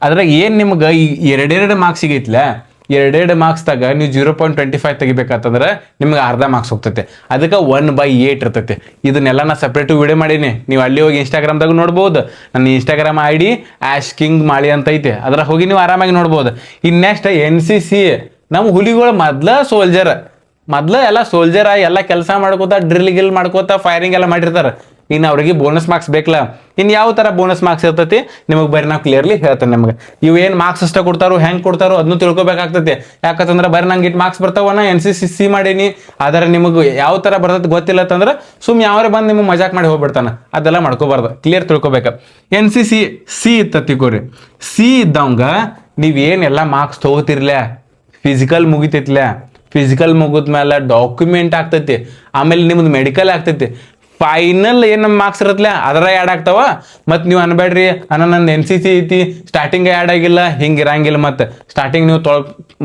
ಅದ್ರಾಗ ಏನ್ ನಿಮ್ಗೆ ಈ 2 ಮಾರ್ಕ್ಸ್ ಸಿಗೈತ್ಲ, 2 ಮಾರ್ಕ್ಸ್ದಾಗ ನೀವು 0.25 ತೆಗಿಬೇಕಂತಂದ್ರೆ ನಿಮ್ಗೆ ಅರ್ಧ ಮಾರ್ಕ್ಸ್ ಹೋಗ್ತೈತೆ. ಅದಕ್ಕೆ 1/8 ಇರ್ತೈತೆ. ಇದನ್ನೆಲ್ಲ ನಾ ಸಪ್ರೇಟ್ ವಿಡಿಯೋ ಮಾಡೀನಿ, ನೀವು ಅಲ್ಲಿ ಹೋಗಿ ಇನ್ಸ್ಟಾಗ್ರಾಮ್ದಾಗ ನೋಡ್ಬೋದು. ನನ್ನ ಇನ್ಸ್ಟಾಗ್ರಾಮ್ ID @king mali ಅಂತ ಐತೆ, ಅದ್ರ ಹೋಗಿ ನೀವು ಆರಾಮಾಗಿ ನೋಡ್ಬೋದು. ಇನ್ನು ನೆಕ್ಸ್ಟ್ NCC ನಮ್ಮ ಹುಲಿಗಳು ಮೊದ್ಲು ಎಲ್ಲ ಸೋಲ್ಜರ್ ಎಲ್ಲ ಕೆಲಸ ಮಾಡ್ಕೋತ ಡ್ರಿಲ್ ಮಾಡ್ಕೋತ ಫೈರಿಂಗ್ ಎಲ್ಲ ಮಾಡಿರ್ತಾರೆ. ಇನ್ನು ಅವ್ರಿಗೆ ಬೋನಸ್ ಮಾರ್ಕ್ಸ್ ಬೇಕಲ್ಲ. ಇನ್ನು ಯಾವ ಥರ ಬೋನಸ್ ಮಾರ್ಕ್ಸ್ ಇರ್ತೈತಿ ನಿಮಗೆ ಬರೀ ನಾವು ಕ್ಲಿಯರ್ಲಿ ಹೇಳ್ತೇನೆ. ನಿಮ್ಗೆ ಇವು ಏನು ಮಾರ್ಕ್ಸ್ ಅಷ್ಟ ಕೊಡ್ತಾರೋ ಹೆಂಗೆ ಕೊಡ್ತಾರೋ ಅದನ್ನು ತಿಳ್ಕೊಬೇಕಾಗ್ತೈತಿ. ಯಾಕಂತಂದ್ರೆ ಬರೀ ನಂಗೆ ಇಟ್ಟು ಮಾರ್ಕ್ಸ್ ಬರ್ತಾವನ್ನ NCC ಮಾಡೀನಿ, ಆದರೆ ನಿಮಗೆ ಯಾವ ಥರ ಬರ್ತೈತೆ ಗೊತ್ತಿಲ್ಲ ಅಂತಂದ್ರೆ ಯಾವ್ರೆ ಬಂದು ನಿಮಗೆ ಮಜಾಕ್ ಮಾಡಿ ಹೋಗ್ಬಿಡ್ತಾನೆ. ಅದೆಲ್ಲ ಮಾಡ್ಕೋಬಾರ್ದು, ಕ್ಲಿಯರ್ ತಿಳ್ಕೊಬೇಕು. NCC C ಇತ್ತ ತಿಳ್ಕೊರಿ. C ಇದ್ದವಂಗ ನೀವೇನೆಲ್ಲ ಮಾರ್ಕ್ಸ್ ತೊಗೋತಿರ್ಲ, ಫಿಸಿಕಲ್ ಮುಗಿತೈತ್ಲ, ಫಿಸಿಕಲ್ ಮುಗಿದ್ಮೇಲೆ ಡಾಕ್ಯುಮೆಂಟ್ ಆಗ್ತೈತಿ, ಆಮೇಲೆ ನಿಮ್ದು ಮೆಡಿಕಲ್ ಆಗ್ತೈತಿ, ಫೈನಲ್ ಏನು ಮಾರ್ಕ್ಸ್ ಇರತ್ಲ ಅದರ ಆ್ಯಡ್ ಆಗ್ತಾವ. ಮತ್ತು ನೀವು ಅನ್ಬೇಡ್ರಿ ನಂದು NCC ಐತಿ ಸ್ಟಾರ್ಟಿಂಗ್ ಆ್ಯಡ್ ಆಗಿಲ್ಲ, ಹಿಂಗೆ ಇರಂಗಿಲ್ಲ. ಮತ್ತು ಸ್ಟಾರ್ಟಿಂಗ್ ನೀವು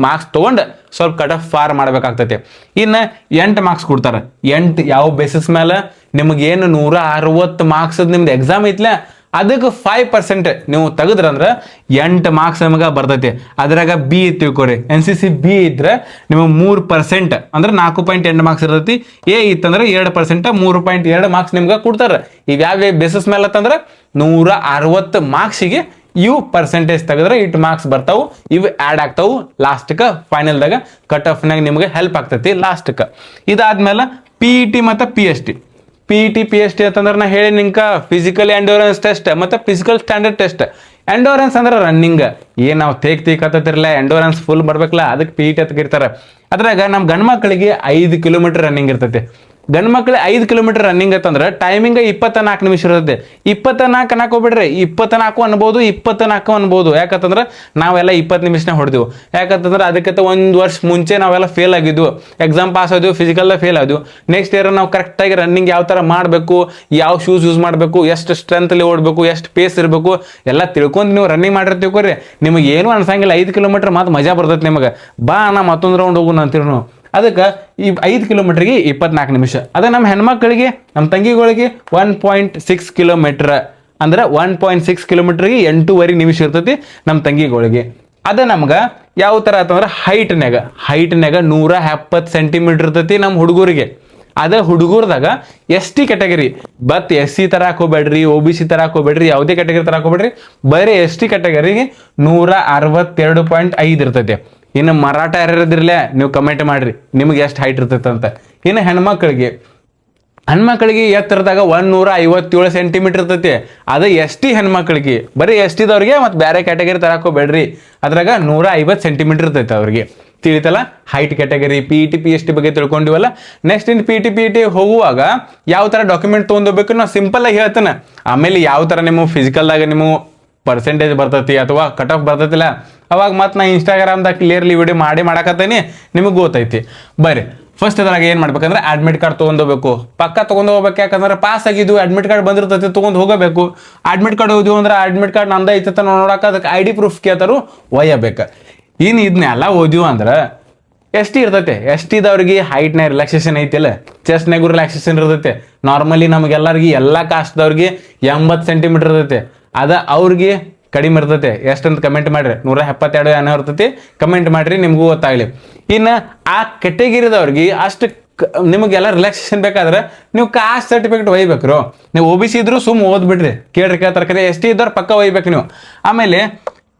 ಮಾರ್ಕ್ಸ್ ತೊಗೊಂಡು ಸ್ವಲ್ಪ ಕಟ್ ಆಫ್ ಫಾರ್ ಮಾಡ್ಬೇಕಾಗ್ತೈತಿ. ಇನ್ನು 8 ಮಾರ್ಕ್ಸ್ ಕೊಡ್ತಾರೆ. 8 ಯಾವ ಬೇಸಿಸ್ ಮೇಲೆ ನಿಮಗೇನು 160 ಮಾರ್ಕ್ಸ್ ನಿಮ್ದು ಎಕ್ಸಾಮ್ ಐತ್ಲ ಅದಕ್ಕೆ 5% ನೀವು ತೆಗೆದ್ರಂದ್ರೆ 8 ಮಾರ್ಕ್ಸ್ ನಮಗೆ ಬರ್ತೈತಿ. ಅದ್ರಾಗ B ತಿಳ್ಕೊರಿ. NCC B ಇದ್ರೆ ನಿಮಗೆ 3% ಅಂದ್ರೆ 4.8 ಮಾರ್ಕ್ಸ್ ಇರ್ತೈತಿ. A ಇತ್ತಂದ್ರೆ 2%, 3.2 ಮಾರ್ಕ್ಸ್ ನಿಮ್ಗೆ ಕೊಡ್ತಾರೆ. ಇವ್ಯಾವ ಬೇಸಿಸ್ ಮೇಲೆ ಅಂತಂದ್ರೆ 160 ಮಾರ್ಕ್ಸಿಗೆ ಇವು ಪರ್ಸೆಂಟೇಜ್ ತೆಗೆದ್ರೆ ಇಟ್ಟು ಮಾರ್ಕ್ಸ್ ಬರ್ತಾವು, ಇವು ಆ್ಯಡ್ ಆಗ್ತಾವು ಲಾಸ್ಟ್ಗೆ ಫೈನಲ್ದಾಗ ಕಟ್ ಆಫ್ನಾಗ ನಿಮಗೆ ಹೆಲ್ಪ್ ಆಗ್ತೈತಿ ಲಾಸ್ಟ್ಗೆ. ಇದಾದ್ಮೇಲೆ PET ಮತ್ತು PST ಅಂತಂದ್ರೆ ನಾ ಹೇಳಿ ನಿಂಗೆ ಫಿಸಿಕಲ್ ಎಂಡೋರೆನ್ಸ್ ಟೆಸ್ಟ್ ಮತ್ತು ಫಿಸಿಕಲ್ ಸ್ಟ್ಯಾಂಡರ್ಡ್ ಟೆಸ್ಟ್. ಎಂಡೋರೆನ್ಸ್ ಅಂದ್ರೆ ರನ್ನಿಂಗ್, ಏನು ನಾವು ತೇಕತ್ತಿರಲ್ಲ, ಎಂಡೋರೆನ್ಸ್ ಫುಲ್ ಬರ್ಬೇಕಲ್ಲ, ಅದಕ್ಕೆ PET ಅಂತ ಕರೀತಾರೆ. ಅದ್ರಾಗ ನಮ್ಮ ಗಂಡು ಮಕ್ಕಳಿಗೆ 5 ಕಿಲೋಮೀಟರ್ ರನ್ನಿಂಗ್ ಇರ್ತೈತಿ. ಗಂಡು ಮಕ್ಳಿಗೆ 5 ಕಿಲೋಮೀಟರ್ ರನ್ನಿಂಗ್ ಅಂತಂದ್ರೆ ಟೈಮಿಂಗ್ 24 ನಿಮಿಷ ಇರುತ್ತೆ. 24 ಅನ್ನಕ್ಕೆ ಹೋಗ್ಬಿಡ್ರಿ, 24 ಅನ್ಬೋದು, 24 ಅನ್ಬೋದು. ಯಾಕಂತಂದ್ರೆ ನಾವೆಲ್ಲ 20 ನಿಮಿಷನ ಹೊಡೆದೆವು. ಯಾಕಂತಂದ್ರೆ ಅದಕ್ಕಿಂತ 1 ವರ್ಷ ಮುಂಚೆ ನಾವೆಲ್ಲ ಫೇಲ್ ಆಗಿದ್ವು, ಎಕ್ಸಾಮ್ ಪಾಸ್ ಆದ್ವು, ಫಿಸಿಕಲ್ ಫೇಲ್ ಆದ್ವು. ನೆಕ್ಸ್ಟ್ ಇಯರ್ ನಾವು ಕರೆಕ್ಟಾಗಿ ರನ್ನಿಂಗ್ ಯಾವ ಥರ ಮಾಡಬೇಕು, ಯಾವ ಶೂಸ್ ಯೂಸ್ ಮಾಡಬೇಕು, ಎಷ್ಟು ಸ್ಟ್ರೆಂತಲ್ಲಿ ಓಡಬೇಕು, ಎಷ್ಟು ಪೇಸ್ ಇರಬೇಕು ಎಲ್ಲ ತಿಳ್ಕೊಂಡು ನೀವು ರನ್ನಿಂಗ್ ಮಾಡಿರ್ತೀವಿ ರೀ. ನಿಮಗೆ ಏನು ಅನ್ಸಂಗಿಲ್ಲ. 5 ಕಿಲೋಮೀಟರ್ ಮಾತ್ರ ಮಜಾ ಬರ್ತೈತೆ ನಿಮಗೆ. ಬಾ ನಾ ಮತ್ತೊಂದು ರೌಂಡ್ ಹೋಗೋಣ ಅಂತೀವಿ ನಾವು. ಅದಕ್ಕೆ ಈ 5 ಕಿಲೋಮೀಟ್ರಿಗೆ 24 ನಿಮಿಷ. ಅದೇ ನಮ್ಮ ಹೆಣ್ಮಕ್ಳಿಗೆ, ನಮ್ಮ ತಂಗಿಗಳಿಗೆ 1.6 ಕಿಲೋಮೀಟ್ರ್ ಅಂದ್ರೆ 1.6 ಕಿಲೋಮೀಟ್ರಿಗೆ 8.5 ನಿಮಿಷ ಇರ್ತೈತಿ ನಮ್ಮ ತಂಗಿಗಳಿಗೆ. ಅದೇ ನಮ್ಗೆ ಯಾವ ಥರ ಅಂತಂದ್ರೆ ಹೈಟ್ನಾಗ 170 ಸೆಂಟಿಮೀಟ್ರ್ ಇರ್ತೈತಿ ನಮ್ಮ ಹುಡುಗರಿಗೆ. ಅದೇ ಹುಡುಗರ್ದಾಗ ST ಕ್ಯಾಟಗರಿ, ಬಟ್ SC ಥರ ಹಾಕೋಬೇಡ್ರಿ, OBC ಥರ ಹಾಕೋಬೇಡ್ರಿ, ಯಾವುದೇ ಕ್ಯಾಟಗರಿ ಥರ ಹಾಕೋಬೇಡ್ರಿ, ಬರೀ ST ಕ್ಯಾಟಗರಿಗೆ 162.5 ಇರ್ತೈತಿ. ಇನ್ನು ಮರಾಠ ಯಾರ್ಯಾರದಿರಲೇ ನೀವು ಕಮೆಂಟ್ ಮಾಡ್ರಿ ನಿಮ್ಗೆ ಎಷ್ಟು ಹೈಟ್ ಇರ್ತೈತೆ ಅಂತ. ಇನ್ನು ಹೆಣ್ಮಕ್ಳಿಗೆ ಎತ್ತರದಾಗ 157 ಸೆಂಟಿಮೀಟರ್ ಇರ್ತೈತಿ. ಅದು ST ಹೆಣ್ಮಕ್ಳಿಗೆ, ಬರೀ ST ದವ್ರಿಗೆ ಮತ್ತು ಬೇರೆ ಕ್ಯಾಟಗರಿ ತರಾಕೋಬೇಡ್ರಿ, ಅದ್ರಾಗ 150 ಸೆಂಟಿಮೀಟರ್ ಇರ್ತೈತೆ ಅವ್ರಿಗೆ. ತಿಳಿತಲ್ಲ ಹೈಟ್ ಕ್ಯಾಟಗರಿ. PET PST ಬಗ್ಗೆ ತಿಳ್ಕೊಂಡಿವಲ್ಲ. ನೆಕ್ಸ್ಟ್ ಇನ್ನು PET ಹೋಗುವಾಗ ಯಾವ ಥರ ಡಾಕ್ಯುಮೆಂಟ್ ತೊಗೊಂಡೋಗ್ಬೇಕು ನಾವು ಸಿಂಪಲ್ ಆಗಿ ಹೇಳ್ತೇನೆ. ಆಮೇಲೆ ಯಾವ ಥರ ನಿಮ್ಮ ಫಿಸಿಕಲ್ದಾಗ ನಿಮ್ಮ ಪರ್ಸೆಂಟೇಜ್ ಬರ್ತೈತಿ ಅಥವಾ ಕಟ್ ಆಫ್ ಬರ್ತೈತಿಲ್ಲ ಅವಾಗ ಮತ್ತೆ ನಾ ಇನ್ಸ್ಟಾಗ್ರಾಮ್ದಾಗ ಕ್ಲಿಯರ್ಲಿ ವಿಡಿಯೋ ಮಾಡಕತ್ತೇನೆ, ನಿಮಗೆ ಗೊತ್ತೈತಿ. ಬರ್ರಿ ಫಸ್ಟ್ ಅದ್ರಾಗ ಏನು ಮಾಡ್ಬೇಕಂದ್ರೆ ಅಡ್ಮಿಟ್ ಕಾರ್ಡ್ ತೊಗೊಂಡೋಗ್ಬೇಕು, ಪಕ್ಕ ತೊಗೊಂಡು ಹೋಗ್ಬೇಕು. ಯಾಕಂದ್ರೆ ಪಾಸ್ ಆಗಿದ್ದು ಅಡ್ಮಿಟ್ ಕಾರ್ಡ್ ಬಂದಿರ್ತೈತಿ, ತೊಗೊಂಡು ಹೋಗಬೇಕು. ಅಡ್ಮಿಟ್ ಕಾರ್ಡ್ ಹೋದ್ವು ಅಂದ್ರೆ ಅಡ್ಮಿಟ್ ಕಾರ್ಡ್ ನಂದ ಐತತ್ತ ನೋಡೋಕೆ ಅದಕ್ಕೆ ID ಪ್ರೂಫ್ ಕೇಳ್ತಾರು, ಒಯ್ಯಬೇಕು. ಇನ್ನು ಇದನ್ನೆಲ್ಲ ಓದ್ವು ಅಂದ್ರೆ ST ಇರ್ತೈತೆ. ST ದವ್ರಿಗೆ ಹೈಟ್ನಾಗ ರಿಲ್ಯಾಕ್ಸೇಷನ್ ಐತಿಲ್ಲ, ಚೆಸ್ಟ್ನಾಗೂ ರಿಲ್ಯಾಕ್ಸೇಷನ್ ಇರ್ತೈತೆ. ನಾರ್ಮಲಿ ನಮಗೆಲ್ಲರಿಗೆ ಎಲ್ಲ ಕಾಸ್ಟ್ದವ್ರಿಗೆ 80 ಸೆಂಟಿಮೀಟರ್ ಇರ್ತೈತೆ. ಅದ ಅವ್ರಿಗೆ ಕಡಿಮೆ ಇರ್ತೈತೆ. ಎಷ್ಟಂತ ಕಮೆಂಟ್ ಮಾಡ್ರಿ, 172 ಏನೋ ಇರ್ತೈತಿ, ಕಮೆಂಟ್ ಮಾಡ್ರಿ ನಿಮಗೂ ಗೊತ್ತಾಗಲಿ. ಇನ್ನು ಆ ಕೆಟಗಿರಿದವ್ರಿಗೆ ಅಷ್ಟು ನಿಮಗೆಲ್ಲ ರಿಲ್ಯಾಕ್ಸೇಷನ್ ಬೇಕಾದ್ರೆ ನೀವು ಕಾಸ್ಟ್ ಸರ್ಟಿಫಿಕೇಟ್ ಒಯ್ಬೇಕ್ರು. ನೀವು OBC ಇದ್ರು ಓದ್ಬಿಡ್ರಿ, ಕೇಳ್ತಾರೆ. ಕರೆ ST ಇದ್ದವ್ರು ಪಕ್ಕ ಒಯ್ಬೇಕು ನೀವು. ಆಮೇಲೆ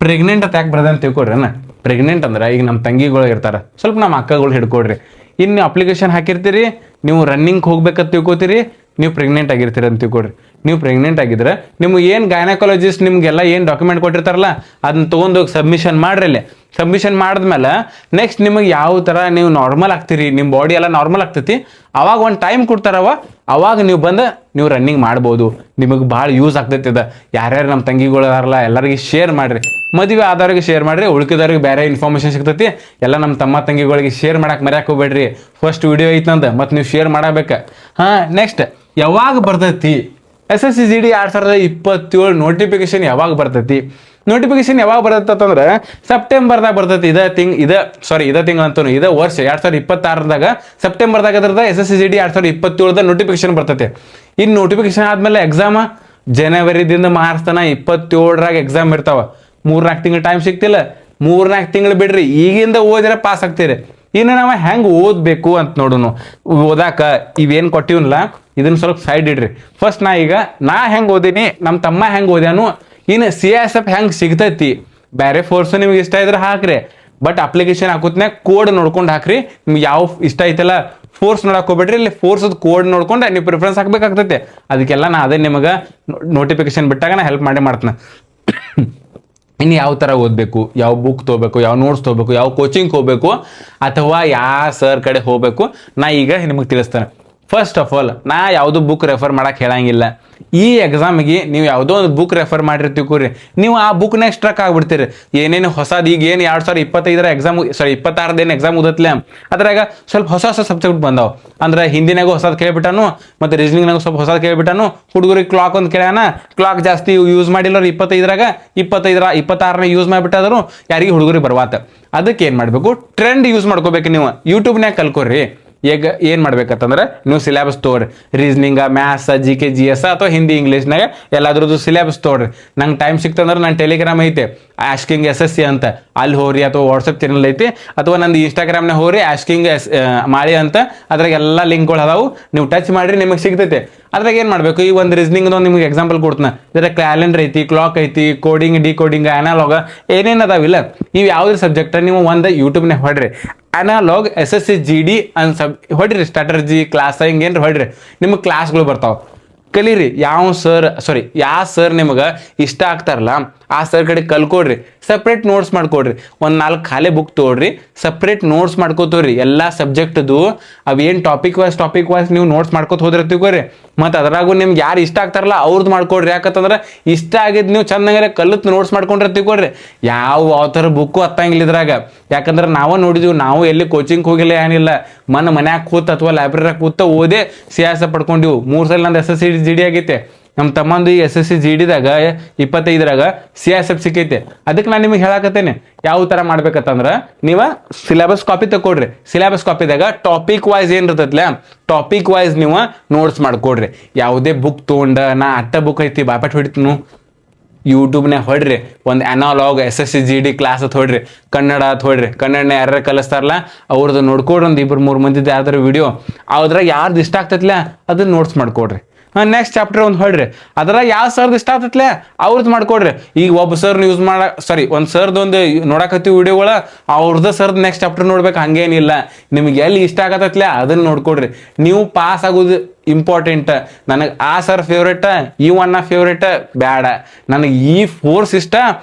ಪ್ರೆಗ್ನೆಂಟ್ ಅಂತ ಯಾಕೆ ಬರ್ತದೆ ಅಂತ ತಿಳ್ಕೊಡ್ರಿ. ಪ್ರೆಗ್ನೆಂಟ್ ಅಂದ್ರೆ ಈಗ ನಮ್ಮ ತಂಗಿಗಳು ಇರ್ತಾರೆ, ಸ್ವಲ್ಪ ನಮ್ಮ ಅಕ್ಕಗಳು ಹಿಡ್ಕೊಡ್ರಿ. ಇನ್ನು ಅಪ್ಲಿಕೇಶನ್ ಹಾಕಿರ್ತೀರಿ, ನೀವು ರನ್ನಿಂಗ್ ಹೋಗ್ಬೇಕಂತ ತಿಳ್ಕೊತೀರಿ, ನೀವು ಪ್ರೆಗ್ನೆಂಟ್ ಆಗಿರ್ತೀರಿ ಅಂತ ತಿಳ್ಕೊಡ್ರಿ. ನೀವು ಪ್ರೆಗ್ನೆಂಟ್ ಆಗಿದ್ರೆ ನಿಮ್ಗೆ ಏನು ಗೈನಕಾಲಜಿಸ್ಟ್ ನಿಮ್ಗೆಲ್ಲ ಏನು ಡಾಕ್ಯುಮೆಂಟ್ ಕೊಟ್ಟಿರ್ತಾರಲ್ಲ ಅದನ್ನ ತೊಗೊಂಡೋಗಿ ಸಬ್ಮಿಷನ್ ಮಾಡ್ರಿ ಅಲ್ಲಿ. ಸಬ್ಮಿಷನ್ ಮಾಡಿದ್ಮೇಲೆ ನೆಕ್ಸ್ಟ್ ನಿಮಗೆ ಯಾವ ಥರ ನೀವು ನಾರ್ಮಲ್ ಆಗ್ತೀರಿ, ನಿಮ್ಮ ಬಾಡಿ ಎಲ್ಲ ನಾರ್ಮಲ್ ಆಗ್ತೈತಿ, ಅವಾಗ ಒಂದು ಟೈಮ್ ಕೊಡ್ತಾರವ, ಅವಾಗ ನೀವು ಬಂದು ನೀವು ರನ್ನಿಂಗ್ ಮಾಡ್ಬೋದು. ನಿಮಗೆ ಭಾಳ ಯೂಸ್ ಆಗ್ತೈತಿ ಇದು. ಯಾರ್ಯಾರು ನಮ್ಮ ತಂಗಿಗಳು ಅದಾರಲ್ಲ ಎಲ್ಲರಿಗೆ ಶೇರ್ ಮಾಡಿರಿ, ಮದುವೆ ಆದವ್ರಿಗೆ ಶೇರ್ ಮಾಡಿರಿ, ಉಳ್ಕಿದವ್ರಿಗೆ ಬೇರೆ ಇನ್ಫಾರ್ಮೇಷನ್ ಸಿಗ್ತೈತಿ. ಎಲ್ಲ ನಮ್ಮ ತಮ್ಮ ತಂಗಿಗಳಿಗೆ ಶೇರ್ ಮಾಡಕ್ಕೆ ಮರ್ಯಾಕೆ ಹೋಗ್ಬೇಡ್ರಿ. ಫಸ್ಟ್ ವಿಡಿಯೋ ಐತಂದ ಮತ್ತು ನೀವು ಶೇರ್ ಮಾಡಬೇಕು. ಹಾಂ, ನೆಕ್ಸ್ಟ್ ಯಾವಾಗ ಬರ್ತೈತಿ SSC GD 2027 ನೋಟಿಫಿಕೇಶನ್ ಯಾವಾಗ ಬರ್ತೈತಿ? ನೋಟಿಫಿಕೇಶನ್ ಯಾವಾಗ ಬರ್ತೈತಂದ್ರೆ ಸೆಪ್ಟೆಂಬರ್ದಾಗ ಬರ್ತೈತಿ. ಇದೇ ತಿಂಗಳು ಅಂತೂ ಇದೇ ವರ್ಷ 2026ದಾಗ ಸೆಪ್ಟೆಂಬರ್ದಾಗ ಅದ್ರದ SSC GD 2027 ನೋಟಿಫಿಕೇಶನ್ ಬರ್ತೈತಿ. ಇನ್ನು ನೋಟಿಫಿಕೇಶನ್ ಆದ್ಮೇಲೆ ಎಕ್ಸಾಮ್ ಜನವರಿದಿಂದ ಮಾರ್ಚ್ ತನ 27ರಾಗ ಎಕ್ಸಾಮ್ ಇರ್ತಾವ. 3-4 ತಿಂಗಳು ಟೈಮ್ ಸಿಗ್ತಿಲ್ಲ. 3-4 ತಿಂಗಳು ಬಿಡ್ರಿ, ಈಗಿಂದ ಓದಿದ್ರೆ ಪಾಸ್ ಆಗ್ತೀರಿ. ಇನ್ನು ನಾವು ಹೆಂಗೆ ಓದಬೇಕು ಅಂತ ನೋಡೋಣ. ಓದಾಕ ಇವೇನು ಕೊಟ್ಟಿವಲ್ಲ ಇದನ್ನ ಸ್ವಲ್ಪ ಸೈಡ್ ಇಡ್ರಿ. ಫಸ್ಟ್ ನಾ ಹೆಂಗೆ ಓದೀನಿ, ನಮ್ಮ ತಮ್ಮ ಹೆಂಗೆ ಓದ್ಯಾನು, ಇನ್ನು CSF ಹೆಂಗೆ ಸಿಗ್ತೈತಿ. ಬೇರೆ ಫೋರ್ಸು ನಿಮ್ಗೆ ಇಷ್ಟ ಇದ್ರೆ ಹಾಕ್ರಿ, ಬಟ್ ಅಪ್ಲಿಕೇಶನ್ ಹಾಕೋತ್ನಾಗ ಕೋಡ್ ನೋಡ್ಕೊಂಡು ಹಾಕ್ರಿ. ನಿಮ್ಗೆ ಯಾವ ಇಷ್ಟ ಐತಲ್ಲ ಫೋರ್ಸ್ ನೋಡಕ್ಕೆ ಹೋಗ್ಬೇಡ್ರಿ, ಇಲ್ಲಿ ಫೋರ್ಸದ ಕೋಡ್ ನೋಡ್ಕೊಂಡು ನೀವು ಪ್ರಿಫರೆನ್ಸ್ ಹಾಕ್ಬೇಕಾಗ್ತೈತೆ. ಅದಕ್ಕೆಲ್ಲ ನಾ ಅದೇ ನಿಮಗೆ ನೋಟಿಫಿಕೇಶನ್ ಬಿಟ್ಟಾಗ ನಾ ಹೆಲ್ಪ್ ಮಾಡ್ತೀನಿ. ಇನ್ನು ಯಾವ ಥರ ಓದಬೇಕು, ಯಾವ ಬುಕ್ ತೊಗೋಬೇಕು, ಯಾವ ನೋಟ್ಸ್ ತೊಗೋಬೇಕು, ಯಾವ ಕೋಚಿಂಗ್ ಹೋಗ್ಬೇಕು, ಅಥವಾ ಯಾವ ಸರ್ ಕಡೆ ಹೋಗಬೇಕು, ನಾ ಈಗ ನಿಮಗೆ ತಿಳಿಸ್ತೇನೆ. ಫಸ್ಟ್ ಆಫ್ ಆಲ್ ನಾ ಯಾವುದು ಬುಕ್ ರೆಫರ್ ಮಾಡಕ್ಕೆ ಹೇಳಂಗಿಲ್ಲ. ಈ ಎಕ್ಸಾಮಿಗೆ ನೀವು ಯಾವುದೋ ಒಂದು ಬುಕ್ ರೆಫರ್ ಮಾಡಿರ್ತೀವಿ, ನೀವು ಆ ಬುಕ್ನಾಗ ಸ್ಟ್ರಕ್ ಆಗ್ಬಿಡ್ತೀರಿ. ಏನೇನು ಹೊಸದು ಈಗ ಏನು 2025 ಎಕ್ಸಾಮ್ 26 ಎಕ್ಸಾಮ್ ಓದತ್ಲೆ ಅದ್ರಾಗ ಸ್ವಲ್ಪ ಹೊಸ ಸಬ್ಜೆಕ್ಟ್ ಬಂದಾವ. ಅಂದ್ರೆ ಹಿಂದಿನಾಗೂ ಹೊಸದು ಕೇಳ್ಬಿಟ್ಟಾನು, ಮತ್ತು ರೀಸನಿಂಗ್ನಾಗೂ ಸ್ವಲ್ಪ ಹೊಸದು ಕೇಳ್ಬಿಟ್ಟಾನು. ಹುಡುಗರಿಗೆ ಕ್ಲಾಕ್ ಒಂದು ಕೇಳ್ಯಾನ, ಕ್ಲಾಕ್ ಜಾಸ್ತಿ ಯೂಸ್ ಮಾಡಿಲ್ಲವ್ರು 25ರಾಗ 26ನೇ ಯೂಸ್ ಮಾಡಿಬಿಟ್ಟಾದ್ರು ಯಾರಿಗೆ ಹುಡುಗರಿಗೆ ಬರ್ವಾತ. ಅದಕ್ಕೆ ಏನು ಮಾಡಬೇಕು, ಟ್ರೆಂಡ್ ಯೂಸ್ ಮಾಡ್ಕೋಬೇಕು. ನೀವು ಯೂಟ್ಯೂಬ್ನಾಗ ಕಲ್ಕೋರಿ. ಈಗ ಏನು ಮಾಡ್ಬೇಕಂತಂದ್ರೆ ನೀವು ಸಿಲೆಬಸ್ ತೊಗೊಳ್ರಿ. ರೀಸನಿಂಗ, ಮ್ಯಾಥ್ಸ್, GK GS ಅಥವಾ ಹಿಂದಿ ಇಂಗ್ಲೀಷ್ನಾಗ ಎಲ್ಲಾದ್ರದ್ದು ಸಿಲೆಬಸ್ ತೊಗೊಳ್ರಿ. ನಂಗೆ ಟೈಮ್ ಸಿಕ್ತಂದ್ರೆ ನನ್ನ ಟೆಲಿಗ್ರಾಮ್ ಐತೆ ಆಸ್ಕಿಂಗ್ SSC ಅಂತ, ಅಲ್ಲಿ ಹೋಗ್ರಿ. ಅಥವಾ ವಾಟ್ಸಪ್ ಚಾನಲ್ ಐತಿ, ಅಥವಾ ನಂದು ಇನ್ಸ್ಟಾಗ್ರಾಮ್ನಾಗ ಹೋಗ್ರಿ ಆಸ್ಕಿಂಗ್ ಮಾಳಿ ಅಂತ, ಅದ್ರಾಗ ಎಲ್ಲ ಲಿಂಕ್ಗಳು ಅದಾವು. ನೀವು ಟಚ್ ಮಾಡಿರಿ, ನಿಮಗೆ ಸಿಗ್ತೈತೆ. ಅದ್ರಾಗ ಏನು ಮಾಡಬೇಕು, ಈ ಒಂದು ರೀಸನಿಂಗ್ ನಿಮ್ಗೆ ಎಕ್ಸಾಂಪಲ್ ಕೊಡ್ತಾನೆ. ಇದರ ಕ್ಯಾಲೆಂಡರ್ ಐತಿ, ಕ್ಲಾಕ್ ಐತಿ, ಕೋಡಿಂಗ್, ಡಿಕೋಡಿಂಗ್, ಅನಾಲಾಗ ಏನೇನು ಅದಾವಿಲ್ಲ, ಇವು ಯಾವುದ್ರ ಸಬ್ಜೆಕ್ಟ್ ನೀವು ಒಂದು ಯೂಟ್ಯೂಬ್ನಾಗ ಹೊಡ್ರಿ. ಅನಾಲಾಗ್ SSC GD ಅಂತ ಹೊಡ್ರಿ, ಸ್ಟ್ರಾಟರ್ಜಿ ಕ್ಲಾಸ್ ಹಿಂಗೇನ್ರಿ ಹೊಡ್ರಿ, ನಿಮಗೆ ಕ್ಲಾಸ್ಗಳು ಬರ್ತಾವೆ. ಕಲೀರಿ. ಯಾವ ಸರ್ ನಿಮಗೆ ಇಷ್ಟ ಆಗ್ತಾರಲ್ಲ ಆ ಸರ್ ಕಡೆ ಕಲ್ಕೊಡ್ರಿ. Separate notes ಮಾಡ್ಕೊಡ್ರಿ. ಒಂದು 4 ಖಾಲಿ ಬುಕ್ ತೊಗೊಳ್ರಿ, ಸಪ್ರೇಟ್ ನೋಟ್ಸ್ ಮಾಡ್ಕೋತೀವ್ರಿ. ಎಲ್ಲ ಸಬ್ಜೆಕ್ಟ್ದು ಅವೇನು ಟಾಪಿಕ್ ವೈಸ್ ನೀವು ನೋಟ್ಸ್ ಮಾಡ್ಕೋತ ಹೋದಿರ್ತೀವ್ರಿ. ಮತ್ತು ಅದ್ರಾಗೂ ನಿಮ್ಗೆ ಯಾರು ಇಷ್ಟ ಆಗ್ತಾರಲ್ಲ ಅವ್ರದ್ದು ಮಾಡ್ಕೊಡ್ರಿ. ಯಾಕಂತಂದ್ರೆ ಇಷ್ಟ ಆಗಿದ್ದು ನೀವು ಚಂದಂಗೆ ಕಲಿತು ನೋಟ್ಸ್ ಮಾಡ್ಕೊಂಡಿರ್ತೀವ್ರಿ. ಯಾವ ಆಥರ್ ಬುಕ್ಕು ಹತ್ತಂಗಿಲ್ಲ ಇದ್ರಾಗ. ಯಾಕಂದ್ರೆ ನಾವು ನೋಡಿದ್ವಿ, ನಾವು ಎಲ್ಲಿ ಕೋಚಿಂಗ್ ಹೋಗಿಲ್ಲ, ಏನಿಲ್ಲ, ಮನ್ಯಾಗ ಕೂತ್ ಅಥವಾ ಲೈಬ್ರರಿಯಾಗ ಕೂತ ಓದೇ CSF ಪಡ್ಕೊಂಡಿವು. 3 ಸಲ ನಂದು SSC GD ಆಗೈತೆ. ನಮ್ಮ ತಮ್ಮಂದು ಈ SSC GDದಾಗ 25ರಾಗ CSF ಸಿಕ್ಕೈತೆ. ಅದಕ್ಕೆ ನಾನು ನಿಮಗೆ ಹೇಳಕತ್ತೇನೆ ಯಾವ ಥರ ಮಾಡ್ಬೇಕಂತಂದ್ರೆ, ನೀವು ಸಿಲೆಬಸ್ ಕಾಪಿ ತಗೊಳ್ರಿ. ಸಿಲೆಬಸ್ ಕಾಪಿದಾಗ ಟಾಪಿಕ್ ವೈಸ್ ಏನು ಇರ್ತೈತ್ಲ, ಟಾಪಿಕ್ ವೈಸ್ ನೀವು ನೋಟ್ಸ್ ಮಾಡ್ಕೊಡ್ರಿ. ಯಾವುದೇ ಬುಕ್ ತೊಗೊಂಡ ನಾ ಬುಕ್ ಐತಿ ಬಾಪಟ್ ಹೊಡಿತೀನು, ಯೂಟ್ಯೂಬ್ನಾಗ ಹೊಡ್ರಿ. ಒಂದು ಅನಾಲಾಗ್ SSC GD ಕ್ಲಾಸ್ ಅಂತ ಹೊಡ್ರಿ, ಕನ್ನಡ ಅಂತ ಹೊಡ್ರಿ. ಕನ್ನಡನ ಯಾರ್ಯಾರು ಕಲಿಸ್ತಾರಲ್ಲ ಅವ್ರದ್ದು ನೋಡ್ಕೊಡ್ರಿ. ಒಂದು 2-3 ಮಂದಿದ್ದು ಯಾವ್ದಾರು ವಿಡಿಯೋ ಅದ್ರಾಗ ಯಾರ್ದು ಇಷ್ಟ ಆಗ್ತೈತ್ಲ ಅದನ್ನ ನೋಟ್ಸ್ ಮಾಡ್ಕೊಡ್ರಿ. ನೆಕ್ಸ್ಟ್ ಚಾಪ್ಟರ್ ಒಂದು ಹೊಡ್ರಿ, ಅದ್ರಾಗ ಯಾವ ಸರ್ದು ಇಷ್ಟ ಆಗ್ತೈತ್ಲೆ ಅವ್ರದ್ದು ಮಾಡ್ಕೊಡ್ರಿ. ಈಗ ಒಬ್ಬ ಸರ್ನ ಯೂಸ್ ಒಂದು ಸರ್ದು ಒಂದು ನೋಡಕತ್ತೀವಿ ವಿಡಿಯೋಗಳ, ಅವ್ರದ್ದು ಸರ್ದು ನೆಕ್ಸ್ಟ್ ಚಾಪ್ಟರ್ ನೋಡ್ಬೇಕು ಹಂಗೇನಿಲ್ಲ. ನಿಮ್ಗೆ ಎಲ್ಲಿ ಇಷ್ಟ ಆಗತ್ತತ್ಲೆ ಅದನ್ನ ನೋಡ್ಕೊಡ್ರಿ. ನೀವು ಪಾಸ್ ಆಗೋದು ಇಂಪಾರ್ಟೆಂಟ್. ನನಗೆ ಆ ಸರ್ ಫೇವ್ರೇಟ, ಈ ಒನ್ನ ಫೇವ್ರೇಟ ಬೇಡ, ನನಗೆ ಈ ಫೋರ್ಸ್ ಇಷ್ಟ,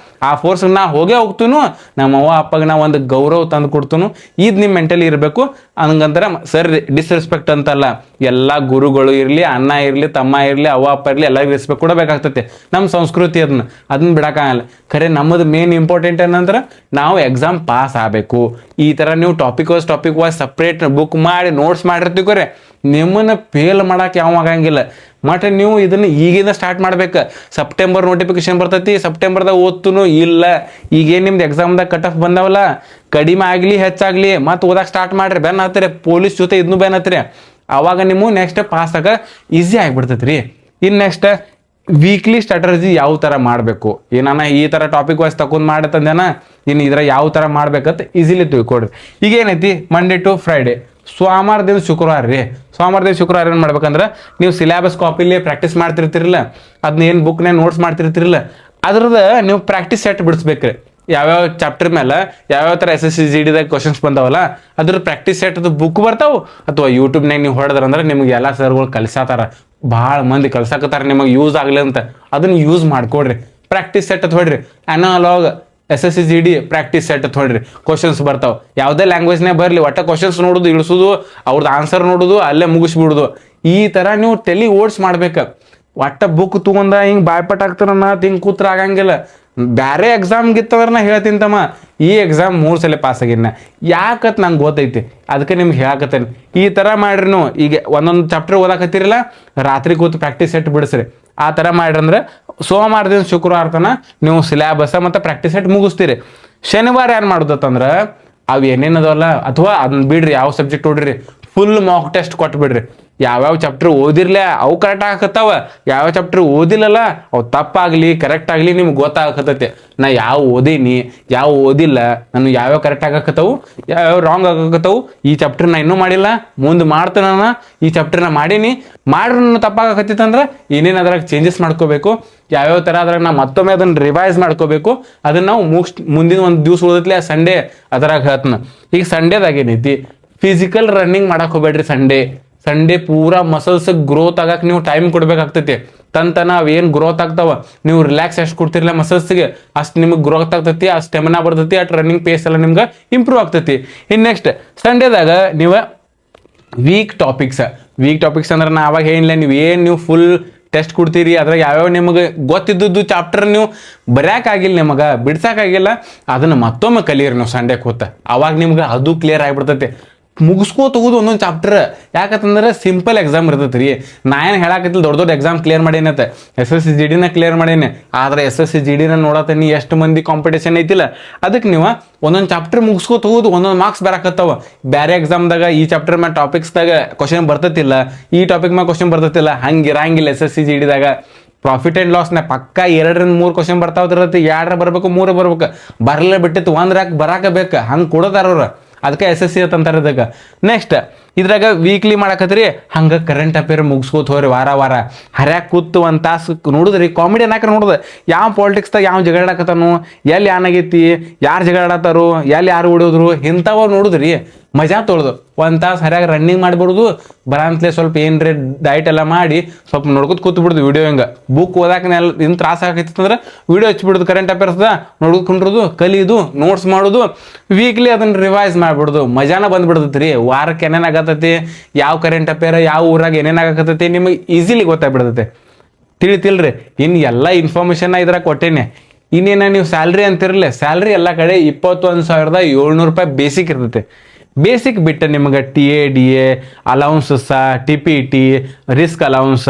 ಆ ಫೋರ್ಸ್ ನಾ ಹೋಗ್ತೀನು. ನಮ್ಮ ಅವ್ವ ಅಪ್ಪಗೆ ನಾ ಒಂದು ಗೌರವ ತಂದು ಕೊಡ್ತೀನು. ಇದು ನಿಮ್ಮ ಮೆಂಟಲಿ ಇರಬೇಕು. ಹಂಗಂದ್ರೆ ಸರ್ ಡಿಸ್ರೆಸ್ಪೆಕ್ಟ್ ಅಂತಲ್ಲ, ಎಲ್ಲ ಗುರುಗಳು ಇರಲಿ, ಅಣ್ಣ ಇರಲಿ, ತಮ್ಮ ಇರಲಿ, ಅವ್ವ ಅಪ್ಪ ಇರಲಿ, ಎಲ್ಲರಿಗೂ ರೆಸ್ಪೆಕ್ಟ್ ಕೊಡಬೇಕಾಗ್ತೈತೆ. ನಮ್ಮ ಸಂಸ್ಕೃತಿ ಅದನ್ನ ಬಿಡೋಕ್ಕಾಗಲ್ಲ. ಖರೆ ನಮ್ಮದು ಮೇನ್ ಇಂಪಾರ್ಟೆಂಟ್ ಏನಂದ್ರೆ ನಾವು ಎಕ್ಸಾಮ್ ಪಾಸ್ ಆಗಬೇಕು. ಈ ಥರ ನೀವು ಟಾಪಿಕ್ ವೈಸ್ ಸಪ್ರೇಟ್ ಬುಕ್ ಮಾಡಿ ನೋಟ್ಸ್ ಮಾಡಿರ್ತೀವಿ, ನಿಮ್ಮನ್ನು ಫೇಲ್ ಮಾಡಕ್ಕೆ ಯಾವ ಆಗಂಗಿಲ್ಲ. ಮತ್ತು ನೀವು ಇದನ್ನು ಈಗಿಂದ ಸ್ಟಾರ್ಟ್ ಮಾಡ್ಬೇಕು. ಸೆಪ್ಟೆಂಬರ್ ನೋಟಿಫಿಕೇಶನ್ ಬರ್ತೈತಿ, ಸೆಪ್ಟೆಂಬರ್ದಾಗ ಓದ್ತೂ ಇಲ್ಲ. ಈಗೇನು ನಿಮ್ದು ಎಕ್ಸಾಮ್ದಾಗ ಕಟ್ ಆಫ್ ಬಂದಾವಲ್ಲ, ಕಡಿಮೆ ಆಗಲಿ ಹೆಚ್ಚಾಗಲಿ ಮತ್ತು ಓದಕ್ಕೆ ಸ್ಟಾರ್ಟ್ ಮಾಡಿರಿ. ಬೆನ್ ಹತ್ತಿರ ಪೊಲೀಸ್ ಜೊತೆ ಇದನ್ನು ಬೆನ್ ಹತ್ತಿರ, ಆವಾಗ ನೀವು ನೆಕ್ಸ್ಟ್ ಪಾಸ್ ಆಗ ಈಸಿ ಆಗಿಬಿಡ್ತೈತಿ ರೀ. ಇನ್ನು ನೆಕ್ಸ್ಟ್ ವೀಕ್ಲಿ ಸ್ಟ್ರಾಟರ್ಜಿ ಯಾವ ಥರ ಮಾಡಬೇಕು, ನಾನು ಈ ಥರ ಟಾಪಿಕ್ ವೈಸ್ ತಗೊಂಡು ಮಾಡತ್ತಂದೇನ, ಇನ್ನು ಇದ್ರ ಯಾವ ಥರ ಮಾಡ್ಬೇಕಂತ ಈಸಿಲಿ ತಿಳ್ಕೊಡ್ರಿ. ಈಗ ಏನೈತಿ, ಮಂಡೇ ಟು ಫ್ರೈಡೇ, ಸೋಮವಾರದಿಂದ ಶುಕ್ರವಾರ ರೀ. ಸೋಮವಾರದಿಂದ ಶುಕ್ರವಾರ ಏನು ಮಾಡ್ಬೇಕಂದ್ರೆ, ನೀವು ಸಿಲೆಬಸ್ ಕಾಪಿಲಿ ಪ್ರಾಕ್ಟೀಸ್ ಮಾಡ್ತಿರ್ತಿರಲ್ಲ, ಅದನ್ನ ಏನು ಬುಕ್ನಾಗ ನೋಟ್ಸ್ ಮಾಡ್ತಿರ್ತಿರಲ್ಲ, ಅದ್ರದ್ದು ನೀವು ಪ್ರಾಕ್ಟೀಸ್ ಸೆಟ್ ಬಿಡಿಸ್ಬೇಕ್ರಿ. ಯಾವ್ಯಾವ ಚಾಪ್ಟರ್ ಮೇಲೆ ಯಾವ್ಯಾವ ಥರ SSC GDದಾಗ ಕ್ವಶನ್ಸ್ ಬಂದಾವಲ್ಲ ಅದ್ರ ಪ್ರಾಕ್ಟೀಸ್ ಸೆಟ್ ಅದು ಬುಕ್ ಬರ್ತಾವೆ. ಅಥವಾ ಯೂಟ್ಯೂಬ್ನಾಗ ನೀವು ಹೊಡೆದ್ರಂದ್ರೆ ನಿಮ್ಗೆ ಎಲ್ಲ ಸರ್ಗಳು ಕಲಿಸಾತಾರ. ಭಾಳ ಮಂದಿ ಕಲ್ಸಾಕತ್ತಾರ ನಿಮಗೆ ಯೂಸ್ ಆಗಲಿ ಅಂತ, ಅದನ್ನ ಯೂಸ್ ಮಾಡ್ಕೊಡ್ರಿ. ಪ್ರಾಕ್ಟೀಸ್ ಸೆಟ್ ಅಂತ ಹೊಡ್ರಿ, ಅನಾಲಾಗ್ SSCGD ಪ್ರಾಕ್ಟೀಸ್ ಸೆಟ್ ಅಂತ ಹೊಡ್ರಿ. ಕ್ವಶನ್ಸ್ ಬರ್ತಾವೆ, ಯಾವುದೇ ಲ್ಯಾಂಗ್ವೇಜ್ನೇ ಬರಲಿ, ಒಟ್ಟ ಕ್ವಶನ್ಸ್ ನೋಡೋದು, ಇಳಿಸೋದು, ಅವ್ರದ್ದು ಆನ್ಸರ್ ನೋಡೋದು, ಅಲ್ಲೇ ಮುಗಿಸ್ಬಿಡೋದು. ಈ ಥರ ನೀವು ತಲೆ ಓಡ್ಸ್ ಮಾಡ್ಬೇಕು. ಒಟ್ಟ ಬುಕ್ ತೊಗೊಂಡ ಹಿಂಗೆ ಬಾಯ್ಪಟ್ ಆಗ್ತಾರ ಹಿಂಗೆ ಕೂತ್ರ ಆಗಂಗಿಲ್ಲ. ಬೇರೆ ಎಕ್ಸಾಮ್ಗಿತ್ತಂದ್ರೆ ನಾ ಹೇಳ್ತೀನಿ ತಮ್ಮ, ಈ ಎಕ್ಸಾಮ್ 3 ಸಲ ಪಾಸ್ ಆಗಿನ ಯಾಕತ್ ನಂಗೆ ಗೊತ್ತೈತಿ, ಅದಕ್ಕೆ ನಿಮ್ಗೆ ಹೇಳಕತ್ತೇನೆ. ಈ ಥರ ಮಾಡ್ರಿ ನೀವು. ಈಗ ಒಂದೊಂದು ಚಾಪ್ಟರ್ ಓದಾಕತ್ತೀರಲ್ಲ, ರಾತ್ರಿ ಕೂತು ಪ್ರಾಕ್ಟೀಸ್ ಸೆಟ್ ಬಿಡಿಸ್ರಿ. ಆ ಥರ ಮಾಡ್ರಂದ್ರೆ ಸೋಮವಾರದಿಂದ ಶುಕ್ರವಾರ ತನ ನೀವು ಸಿಲೆಬಸ್ ಮತ್ತು ಪ್ರಾಕ್ಟೀಸ್ ಸೆಟ್ ಮುಗಿಸ್ತೀರಿ. ಶನಿವಾರ ಏನು ಮಾಡೋದತ್ತಂದ್ರೆ ಅವು ಏನೇನದಲ್ಲ, ಅಥವಾ ಅದನ್ನ ಬಿಡ್ರಿ, ಯಾವ ಸಬ್ಜೆಕ್ಟ್ ನೋಡ್ರಿ, ಫುಲ್ ಮಾಕ್ ಟೆಸ್ಟ್ ಕೊಟ್ಬಿಡ್ರಿ. ಯಾವ್ಯಾವ ಚಾಪ್ಟರ್ ಓದಿರ್ಲ ಅವು ಕರೆಕ್ಟ್ ಆಗಕತ್ತಾವ, ಯಾವ ಚಾಪ್ಟರ್ ಓದಿಲ್ಲಲ್ಲ ಅವು ತಪ್ಪಾಗಲಿ ಕರೆಕ್ಟ್ ಆಗಲಿ ನಿಮ್ಗೆ ಗೊತ್ತಾಗಕತ್ತೈತೆ. ನಾ ಯಾವ ಓದೀನಿ ಯಾವ ಓದಿಲ್ಲ, ನಾನು ಯಾವ್ಯಾವ ಕರೆಕ್ಟ್ ಆಗಕತ್ತವು ಯಾವ್ಯಾವ ರಾಂಗ್ ಆಗಕತ್ತವು, ಈ ಚಾಪ್ಟರ್ ನಾ ಇನ್ನೂ ಮಾಡಿಲ್ಲ, ಮುಂದೆ ಮಾಡ್ತೇನೆ, ಈ ಚಾಪ್ಟರ್ನ ಮಾಡೀನಿ, ಮಾಡ್ರೂ ತಪ್ಪಾಗಕತ್ತಿತ್ತಂದ್ರೆ ಏನೇನು ಅದ್ರಾಗ ಚೇಂಜಸ್ ಮಾಡ್ಕೋಬೇಕು, ಯಾವ್ಯಾವ ಥರ ಅದ್ರಾಗ ನಾ ಮತ್ತೊಮ್ಮೆ ಅದನ್ನು ರಿವೈಸ್ ಮಾಡ್ಕೋಬೇಕು, ಅದನ್ನು ನಾವು ಮುಂದಿನ ಒಂದು ದಿವ್ಸ ಉಳಿದತ್ಲೆ ಸಂಡೇ ಅದ್ರಾಗ ಹೇಳ್ತಾನೆ. ಈಗ ಸಂಡೇದಾಗ ಏನೈತಿ, ಫಿಸಿಕಲ್ ರನ್ನಿಂಗ್ ಮಾಡಕ್ಕೆ ಹೋಗ್ಬೇಡ್ರಿ. ಸಂಡೇ ಪೂರಾ ಮಸಲ್ಸ್ ಗ್ರೋತ್ ಆಗಕ್ಕೆ ನೀವು ಟೈಮ್ ಕೊಡ್ಬೇಕಾಗ್ತೈತಿ. ತನ ಅವೇನು ಗ್ರೋತ್ ಆಗ್ತಾವ, ನೀವು ರಿಲ್ಯಾಕ್ಸ್ ಎಷ್ಟು ಕೊಡ್ತಿರಲ್ಲ ಮಸಲ್ಸ್ಗೆ, ಅಷ್ಟು ನಿಮಗೆ ಗ್ರೋತ್ ಆಗ್ತೈತಿ, ಆ ಸ್ಟೆಮಿನಾ ಬರ್ತೈತಿ, ಅಟ್ ರನ್ನಿಂಗ್ ಪೇಸ್ ಎಲ್ಲ ನಿಮ್ಗೆ ಇಂಪ್ರೂವ್ ಆಗ್ತೈತಿ. ಇನ್ನು ನೆಕ್ಸ್ಟ್ ಸಂಡೇದಾಗ ನೀವು ವೀಕ್ ಟಾಪಿಕ್ಸ್ ಅಂದ್ರೆ ನಾ ಅವಾಗ ಏನಿಲ್ಲ, ನೀವು ಫುಲ್ ಟೆಸ್ಟ್ ಕೊಡ್ತೀರಿ, ಅದ್ರಾಗ ಯಾವ್ಯಾವ ನಿಮಗೆ ಗೊತ್ತಿದ್ದದ್ದು ಚಾಪ್ಟರ್ ನೀವು ಬರೆಯೋಕ್ಕಾಗಿಲ್ಲ, ನಿಮಗೆ ಬಿಡ್ಸೋಕ್ಕಾಗಿಲ್ಲ, ಅದನ್ನು ಮತ್ತೊಮ್ಮೆ ಕಲೀರಿ ನೀವು ಸಂಡೇ ಕೂತ. ಅವಾಗ ನಿಮ್ಗೆ ಅದು ಕ್ಲಿಯರ್ ಆಗಿಬಿಡ್ತೈತಿ. ಮುಗಿಸ್ಕೋತ ಹೋಗೋದು ಒಂದೊಂದು ಚಾಪ್ಟರ್. ಯಾಕಂತಂದ್ರೆ ಸಿಂಪಲ್ ಎಕ್ಸಾಮ್ ಇರ್ತೈತೆ ರೀ. ನಾ ಏನು ಹೇಳಕತ್ತಿಲ್ಲ, ದೊಡ್ಡ ಎಕ್ಸಾಮ್ ಕ್ಲಿಯರ್ ಮಾಡೇನತ್ತೆ, SSCGDನ ಕ್ಲಿಯರ್ ಮಾಡೇನೆ. ಆದರೆ SSCGDನ ನೋಡತ್ತೀನಿ ಎಷ್ಟು ಮಂದಿ ಕಾಂಪಿಟೇಷನ್ ಐತಿಲ್ಲ, ಅದಕ್ಕೆ ನೀವು ಒಂದೊಂದು ಚಾಪ್ಟರ್ ಮುಗಿಸ್ಕೋತ ಹೋಗೋದು, ಒಂದೊಂದು ಮಾರ್ಕ್ಸ್ ಬರಕತ್ತಾವ. ಬೇರೆ ಎಕ್ಸಾಮ್ದಾಗ ಈ ಚಾಪ್ಟರ್ ಮ್ಯಾಗ ಟಾಪಿಕ್ಸ್ದಾಗ ಕ್ವಶನ್ ಬರ್ತೈತಿಲ್ಲ, ಈ ಟಾಪಿಕ್ ಮ್ಯಾಗ ಕ್ವಶನ್ ಬರ್ತೈತಿಲ್ಲ, ಹಂಗೆ ಇರಂಗಿಲ್ಲ. SSCGDದಾಗ ಪ್ರಾಫಿಟ್ ಆ್ಯಂಡ್ ಲಾಸ್ನ ಪಕ್ಕ 2-3 ಕ್ವಶನ್ ಬರ್ತಾವ್ದಿರತ್ತೆ, 2 ಬರಬೇಕು 3 ಬರ್ಬೇಕು, ಬರಲೇ ಬಿಟ್ಟಿತ್ತು 1 ಬರಾಕಬೇಕು, ಹಂಗೆ ಕೊಡೋದಾರವ್ರು. ಅದಕ್ಕೆ SSC ಅಂತಾರೆ ಇದಕ್ಕೆ. ನೆಕ್ಸ್ಟ್ ಇದ್ರಾಗ ವೀಕ್ಲಿ ಮಾಡಕತ್ರಿ, ಹಂಗೆ ಕರೆಂಟ್ ಅಫೇರ್ ಮುಗಿಸ್ಕೋತ ಹೋಗ್ರಿ. ವಾರ ಹರ್ಯಾಕ ಕೂತು ಒಂದು ತಾಸು ನೋಡಿದ್ರಿ, ಕಾಮಿಡಿ ಅನ್ನಕ್ಕೆ ನೋಡಿದೆ, ಯಾವ ಪಾಲಿಟಿಕ್ಸ್ದಾಗ ಯಾವ ಜಗಳಾಡಕತ್ತಾನು, ಎಲ್ಲಿ ಏನಾಗೈತಿ, ಯಾರು ಜಗಳಾಡತ್ತಾರು, ಎಲ್ಲಿ ಯಾರು ಹೊಡೋದ್ರು, ಇಂಥವ ನೋಡಿದ್ರಿ, ಮಜಾ ತೊಳ್ದು 1 ತಾಸು ಹರ್ಯಾಗ ರನ್ನಿಂಗ್ ಮಾಡಿಬಿಡೋದು. ಬರಂತಲೇ ಸ್ವಲ್ಪ ಏನ್ರಿ ಡಯಟ್ ಎಲ್ಲ ಮಾಡಿ ಸ್ವಲ್ಪ ನೋಡ್ಕೊತ ಕೂತು ಬಿಡೋದು. ವಿಡಿಯೋ ಹಿಂಗೆ ಬುಕ್ ಓದಾಕ ಇನ್ನು ತ್ರಾಸ ಆಗೈತಿತ್ತಂದ್ರೆ ವಿಡಿಯೋ ಹಚ್ಬಿಡೋದು, ಕರೆಂಟ್ ಅಫೇರ್ಸ್ದ ನೋಡ್ಕೊಂಡ್ರದು, ಕಲಿಯೋದು, ನೋಟ್ಸ್ ಮಾಡೋದು, ವೀಕ್ಲಿ ಅದನ್ನು ರಿವೈಸ್ ಮಾಡಿಬಿಡೋದು. ಮಜಾನ ಬಂದ್ಬಿಡ್ತೈತಿ ರೀ. ವಾರಕ್ಕೆ ಏನೇನಾಗತ್ತೈತಿ, ಯಾವ ಕರೆಂಟ್ ಅಫೇರ್ ಯಾವ ಊರಾಗ ಏನೇನಾಗತ್ತೈತಿ ನಿಮಗೆ ಈಸಿಲಿ ಗೊತ್ತಾಗ್ಬಿಡ್ತೈತೆ. ತಿಳಿತಿಲ್ರಿ. ಇನ್ನು ಎಲ್ಲ ಇನ್ಫಾರ್ಮೇಷನ್ನ ಇದ್ರಾಗ ಕೊಟ್ಟೇನೆ. ಇನ್ನೇನ ನೀವು ಸ್ಯಾಲ್ರಿ ಅಂತಿರಲಿ, ಸ್ಯಾಲ್ರಿ ಎಲ್ಲ ಕಡೆ 21,700 ರೂಪಾಯಿ ಬೇಸಿಕ್ ಇರ್ತೈತೆ. ಬೇಸಿಕ್ ಬಿಟ್ಟು ನಿಮಗೆ TA DA allowances, TPT, risk allowance,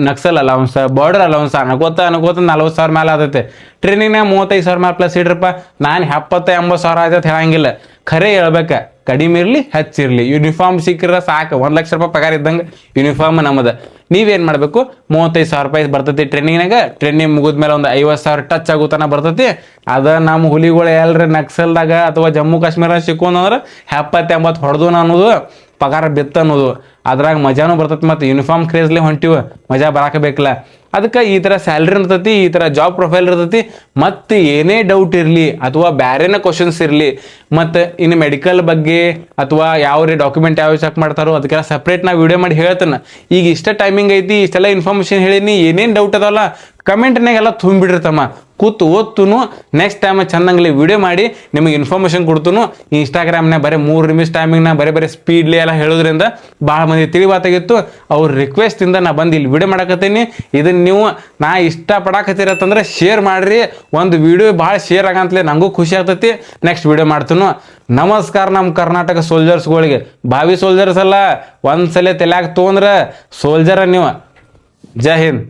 Naxal allowance, border allowance ಅನ್ಕೋತ 40,000 ಮೇಲೆ ಆದೈತೆ. ಟ್ರೈನಿಂಗ್ನಾಗ 35,000 ಮೇಲೆ ಪ್ಲಸ್ ಇಡ್ರಪ್ಪ. ನಾನು 70-80,000 ಆಯ್ತೈತೆ ಹೇಳಂಗಿಲ್ಲ. ಖರೆ ಹೇಳ್ಬೇಕು, ಕಡಿಮೆ ಇರಲಿ ಹೆಚ್ಚಿರಲಿ, ಯೂನಿಫಾರ್ಮ್ ಸಿಕ್ಕಿರ ಸಾಕು. 1 ಲಕ್ಷ ರೂಪಾಯಿ ಪಗಾರ ಇದ್ದಂಗೆ ಯೂನಿಫಾರ್ಮ್ ನಮ್ಮದು. ನೀವೇನು ಮಾಡಬೇಕು, 35,000 ರೂಪಾಯಿ ಬರ್ತೈತಿ ಟ್ರೈನಿಂಗ್ನಾಗ. ಟ್ರೈನಿಂಗ್ ಮುಗಿದ್ಮೇಲೆ ಒಂದು 50,000 ಟಚ್ ಆಗುತ್ತಾನ ಬರ್ತೈತಿ. ಅದ ನಮ್ಮ ಹುಲಿಗಳು ಎಲ್ಲರ ನಕ್ಸಲ್ದಾಗ ಅಥವಾ ಜಮ್ಮು ಕಾಶ್ಮೀರ ಸಿಕ್ಕೊಂಡ್ರೆ 70-80 ಹೊಡೆದು ಅನ್ನೋದು ಪಗಾರ ಬಿತ್ತು ಅನ್ನೋದು. ಅದ್ರಾಗ ಮಜಾನು ಬರ್ತೈತಿ. ಮತ್ತು ಯೂನಿಫಾರ್ಮ್ ಕ್ರೇಜ್ಲಿ ಹೊಂಟಿವ, ಮಜಾ ಬರಾಕಬೇಕಲ್ಲ. ಅದಕ್ಕೆ ಈ ಥರ ಸ್ಯಾಲ್ರಿ ಇರ್ತೈತಿ, ಈ ಥರ ಜಾಬ್ ಪ್ರೊಫೈಲ್ ಇರ್ತೈತಿ. ಮತ್ತು ಏನೇ ಡೌಟ್ ಇರಲಿ ಅಥವಾ ಬೇರೆನೇ ಕ್ವಶನ್ಸ್ ಇರಲಿ, ಮತ್ತು ಇನ್ನು ಮೆಡಿಕಲ್ ಬಗ್ಗೆ ಅಥವಾ ಯಾವ ಡಾಕ್ಯುಮೆಂಟ್ ಯಾವ ಚೆಕ್ ಮಾಡ್ತಾರೋ ಅದಕ್ಕೆಲ್ಲ ಸಪ್ರೇಟ್ ನಾ ವಿಡಿಯೋ ಮಾಡಿ ಹೇಳ್ತೇನೆ. ಈಗ ಇಷ್ಟ ಟೈಮಿಂಗ್ ಐತಿ, ಇಷ್ಟೆಲ್ಲ ಇನ್ಫಾರ್ಮೇಷನ್ ಹೇಳೀನಿ, ಏನೇನು ಡೌಟ್ ಅದಲ್ಲ ಕಮೆಂಟ್ನಾಗೆಲ್ಲ ತುಂಬಿಡಿರ್ತಮ್ಮ. ಕೂತು ಓದ್ತುನು, ನೆಕ್ಸ್ಟ್ ಟೈಮ್ ಚಂದಂಗ್ಲಿ ವಿಡಿಯೋ ಮಾಡಿ ನಿಮಗೆ ಇನ್ಫಾರ್ಮೇಷನ್ ಕೊಡ್ತುನು. ಇನ್ಸ್ಟಾಗ್ರಾಮ್ನಾಗ ಬರೀ 3 ನಿಮಿಷ ಟೈಮಿಂಗ್ನ ಬರೀ ಸ್ಪೀಡ್ಲಿ ಎಲ್ಲ ಹೇಳೋದ್ರಿಂದ ಭಾಳ ಮಂದಿ ತಿಳಿವಾತಾಗಿತ್ತು. ಅವ್ರ ರಿಕ್ವೆಸ್ಟಿಂದ ನಾ ಬಂದು ಇಲ್ಲಿ ವಿಡಿಯೋ ಮಾಡಕತ್ತೀನಿ. ಇದನ್ನು ನೀವು ನಾ ಇಷ್ಟಪಡಕತ್ತೀರತ್ತಂದ್ರೆ ಶೇರ್ ಮಾಡಿರಿ. ಒಂದು ವಿಡಿಯೋ ಭಾಳ ಶೇರ್ ಆಗಂತಲೇ ನನಗೂ ಖುಷಿ ಆಗ್ತೈತಿ. ನೆಕ್ಸ್ಟ್ ವಿಡಿಯೋ ಮಾಡ್ತೀನು. ನಮಸ್ಕಾರ ನಮ್ಮ ಕರ್ನಾಟಕ ಸೋಲ್ಜರ್ಸ್ಗಳಿಗೆ. ಭಾವಿ ಸೋಲ್ಜರ್ಸ್ ಅಲ್ಲ, ಒಂದ್ಸಲ ತಲೆಯಾಗ ತೊಗೊಂಡ್ರೆ ಸೋಲ್ಜರ ನೀವು. ಜೈ ಹಿಂದ್.